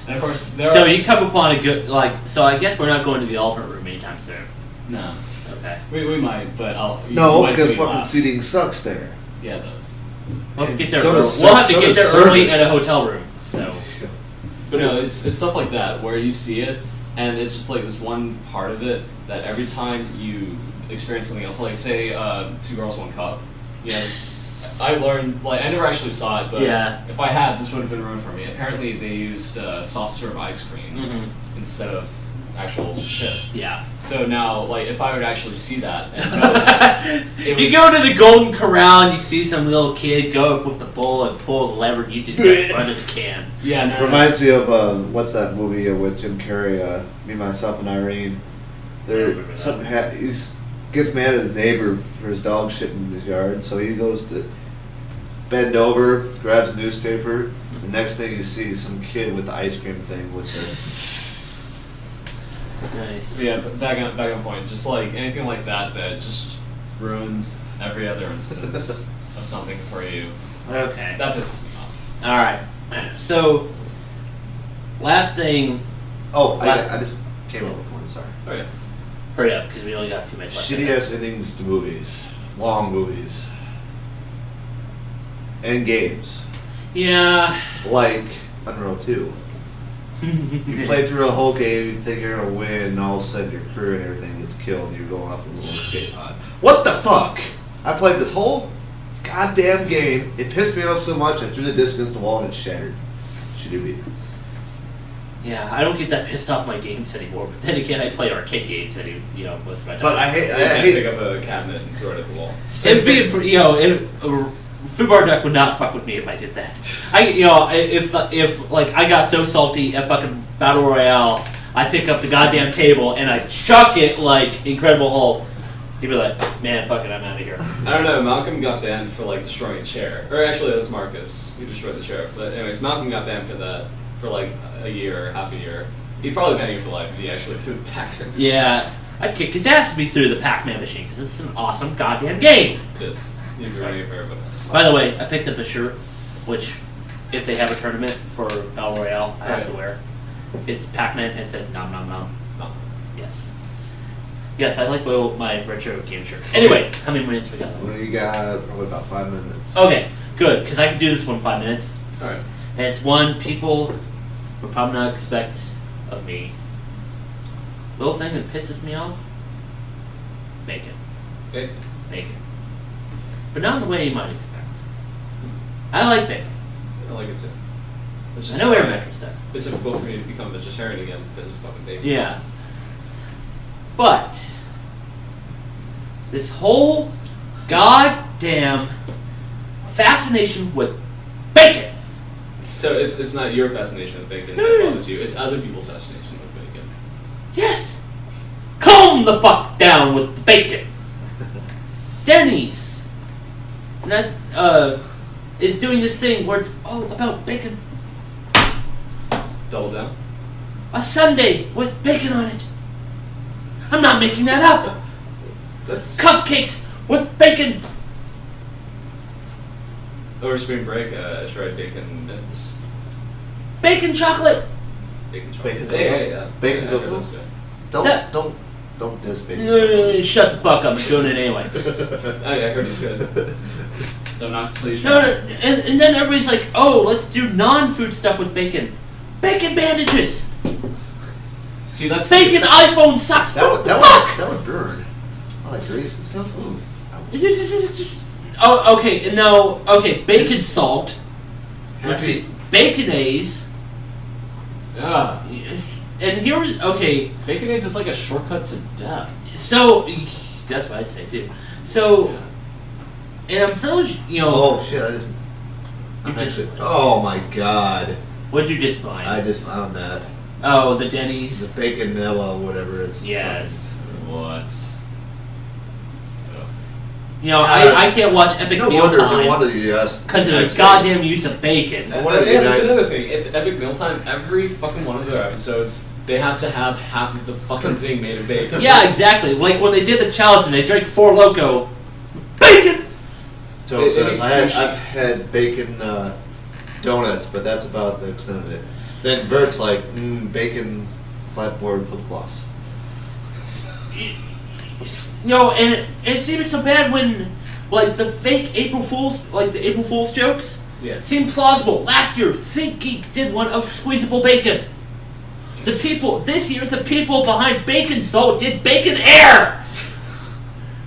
And of course, So you come upon a good so I guess we're not going to the elephant room anytime soon. No. Okay. We might, but you No, might because see me fucking laugh. seating sucks there. Yeah, it does. We'll have to get there. So does We'll have to so get does there early service. at a hotel room. So. But no, it's stuff like that where you see it, and it's just like this one part of it that every time you experience something else, like say 2 Girls, 1 Cup, I learned, like, I never actually saw it, but Yeah. if I had, this would have been ruined for me. Apparently they used soft serve ice cream instead of actual shit. Yeah. So now, like, if I would actually see that and know that, You go to the Golden Corral and you see some little kid go up with the bowl and pull the lever and you just get under the can. yeah, no, Reminds me of what's that movie with Jim Carrey? Me, Myself, and Irene. There, something he's gets mad at his neighbor for his dog shit in his yard, so he goes to bend over, grabs a newspaper. The next thing you see is some kid with the ice cream thing with the. Nice. Yeah, but back on point. Just like anything like that just ruins every other instance of something for you. Okay. That pisses me off. All right. So, last thing. Oh, I just came up with one. Sorry. Oh yeah. Hurry up, because we only got a few minutes left. Shitty ass endings to movies, long movies, and games Yeah. like Unreal 2. You play through a whole game, you think you're gonna win, and all of a sudden your crew and everything gets killed, and you're going off in a little escape pod. What the fuck? I played this whole goddamn game. It pissed me off so much, I threw the disc against the wall and it shattered. Shitty beat. Yeah, I don't get that pissed off my games anymore. But then again, I play arcade games most of my time. But I I hate. pick up a cabinet and throw it at the wall. It'd be, Fubar Duck would not fuck with me if I did that. If like I got so salty at fucking Battle Royale, I pick up the goddamn table and I chuck it like Incredible Hulk. He'd be like, man, fuck it, I'm out of here. I don't know. Malcolm got banned for like destroying a chair, or actually it was Marcus who destroyed the chair. But anyways, Malcolm got banned for that for like a year or half a year. He'd probably ban you for life if he actually threw the Pac-Man machine. Yeah, I'd kick his ass if he threw the Pac-Man machine because it's an awesome goddamn game. It is. You'd be running for everybody. By the way, I picked up a shirt, which, if they have a tournament for Battle Royale, I have to wear. It's Pac-Man and it says nom nom nom. No. Yes, I like my retro game shirts. Anyway, how many minutes we got? Well, you got probably about 5 minutes. Okay, good, because I can do this one in 5 minutes. Alright. And it's one people would probably not expect of me. Little thing that pisses me off? Bacon. Bacon. Bacon. But not in the way you might expect. I like bacon. I like it too. It's I know Air Mattress does. It's difficult for me to become vegetarian again because of fucking bacon. Yeah. But this whole goddamn fascination with bacon. So it's not your fascination with bacon that bothers you. It's other people's fascination with bacon. Yes. Calm the fuck down with the bacon. Denny's is doing this thing where it's all about bacon. Double down. A sundae with bacon on it. I'm not making that up. That's Cupcakes with bacon. over spring break. I tried bacon bits. Bacon chocolate. Bacon chocolate. Bacon Yeah. Bacon yeah, cocoa? that's good. Don't diss bacon. Shut the fuck up. I'm doing it anyway. I heard it's good. Don't knock till you No, try. and then everybody's like, oh, let's do non-food stuff with bacon. Bacon bandages. See, that's Bacon iPhone sucks. That would burn. I like grease and stuff. Ooh. Oh, okay, no, okay, bacon salt. Let's Happy. see, baconaise. Yeah. And here is, okay, Baconaise is like a shortcut to death. so, that's what I'd say too. So, Yeah. and I'm feeling, you know, Oh shit! I'm You just- actually. Oh my god! what'd you just find? I just found that Oh, the Denny's. the baconella, whatever it's. Yes. What? Ugh. You know, I can't watch Epic No Mealtime wonder you asked. because of the goddamn use of bacon. What if Yeah, you that's guys- another thing. At Epic Mealtime, every fucking one of their episodes, they have to have half of the fucking thing made of bacon. Yeah, exactly. Like when they did the challenge and they drank 4 Loco. Bacon! So It- says, it's I've sushi. had bacon donuts, but that's about the extent of it. Then Vert's like, bacon flatboard lip gloss. You know, and it seemed so bad when, like, the fake April Fool's, like the April Fool's jokes Yeah. seemed plausible. Last year, Think Geek did one of squeezable bacon. This year, the people behind Bacon Salt did bacon air.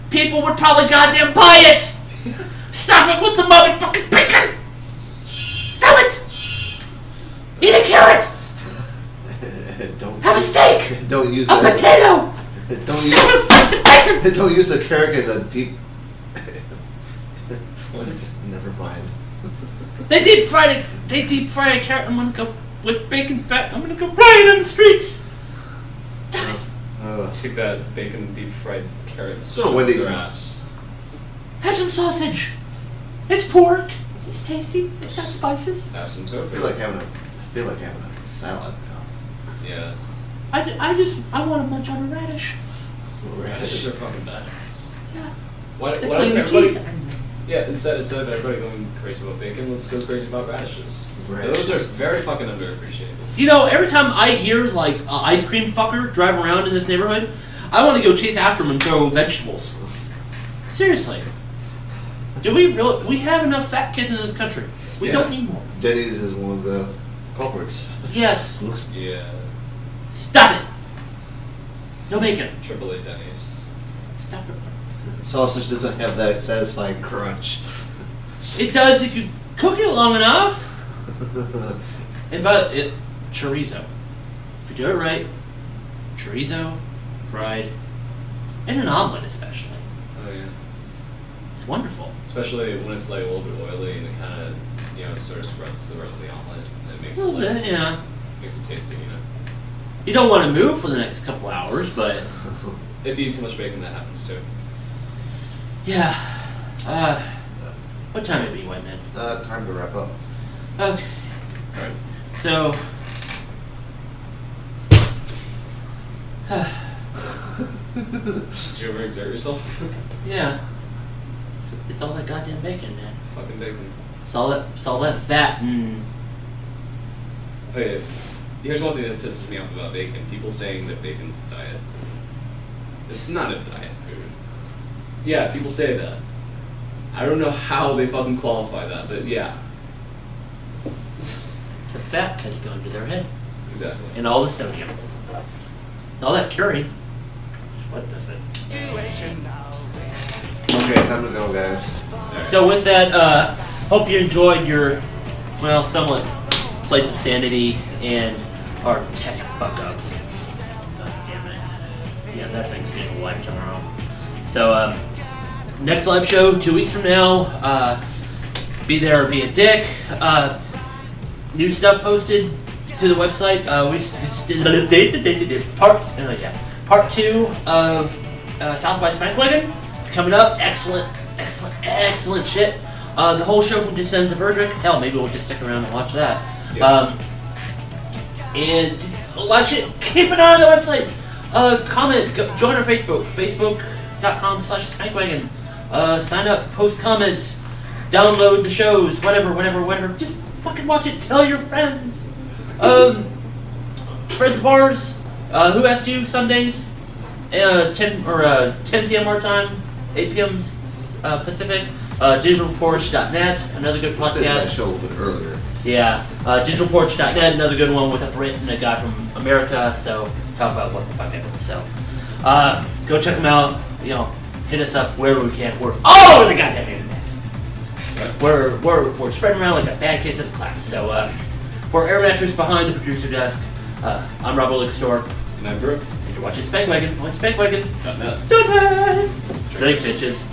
People would probably goddamn buy it. Stop it with the motherfucking bacon. Stop it. Eat a carrot. Don't Have a steak. don't use A it as, potato. don't use Stop it with the bacon. don't use the carrot as a deep. What? Never mind. They deep fry a carrot. I'm gonna go with bacon fat. I'm gonna go right on the streets. Stop it. Take that bacon deep fried carrots. Go to Wendy's your now. ass. Have some sausage. It's pork. It's tasty. It's got spices. Have some I tofu. feel like having a salad now. Yeah. I want to munch on a radish. Radishes are fucking badass. Yeah. Why The doesn't cream everybody? cheese. Yeah, instead of everybody going crazy about bacon, let's go crazy about radishes. Radishes. Those are very fucking underappreciated. You know, every time I hear like an ice cream fucker drive around in this neighborhood, I want to go chase after him and throw vegetables. Seriously. Do we really? We have enough fat kids in this country. We Yeah. don't need more. Denny's is one of the culprits. Yes. Looks Yeah. Stop it. No bacon. Triple A Denny's. Stop it. sausage doesn't have that satisfying crunch. It does if you cook it long enough. And but it chorizo. If you do it right, chorizo, fried, and an omelet especially. Oh yeah. It's wonderful. Especially when it's like a little bit oily and it kind of, sort of spreads the rest of the omelet and it makes A it little like, bit, yeah. makes it tasty, You don't want to move for the next couple hours, but If you eat too much bacon, that happens too. yeah. What time it be, white man? Time to wrap up. Okay. Alright. So. Did you overexert yourself? Yeah. It's all that goddamn bacon, man. Fucking bacon. It's all that fat and. Okay, here's one thing that pisses me off about bacon. People saying that bacon's a diet. It's not a diet food. Yeah, people say that. I don't know how they fucking qualify that, but yeah. The fat has gone to their head. Exactly. And all the sodium. It's all that curing. What does it? Okay, time to go, guys. So with that, hope you enjoyed your, well, somewhat place of sanity and our tech fuck-ups. God damn it. Yeah, that thing's getting live tomorrow. So, next live show, 2 weeks from now. Be there or be a dick. New stuff posted to the website. We did part 2 of South by Spankwagon. It's coming up. Excellent shit. The whole show from Descends of Erdrick. Hell, maybe we'll just stick around and watch that. Yeah. And just a lot of shit. Keep an eye on the website. Comment. Join our Facebook. Facebook.com/Spankwagon. Sign up. Post comments. Download the shows. Whatever. Just fucking watch it. Tell your friends. Fred's Bars. Who asked you? Sundays. 10 p.m. our time. 8 p.m. Pacific. Digitalporch.net. Another good Just did that podcast. show a little bit earlier. Yeah, digitalporch.net, another good one with a Brit and a guy from America, so talk about what the fuck ever. So, go check them out, hit us up wherever we can. We're all over the goddamn internet. We're spreading around like a bad case of the class. So, for Air Mattress behind the producer desk, I'm Rob Store. And I'm Brooke. And you're watching Spankwagon on Spankwagon.net. Drink, bitches.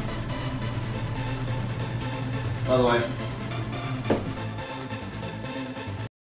By the way,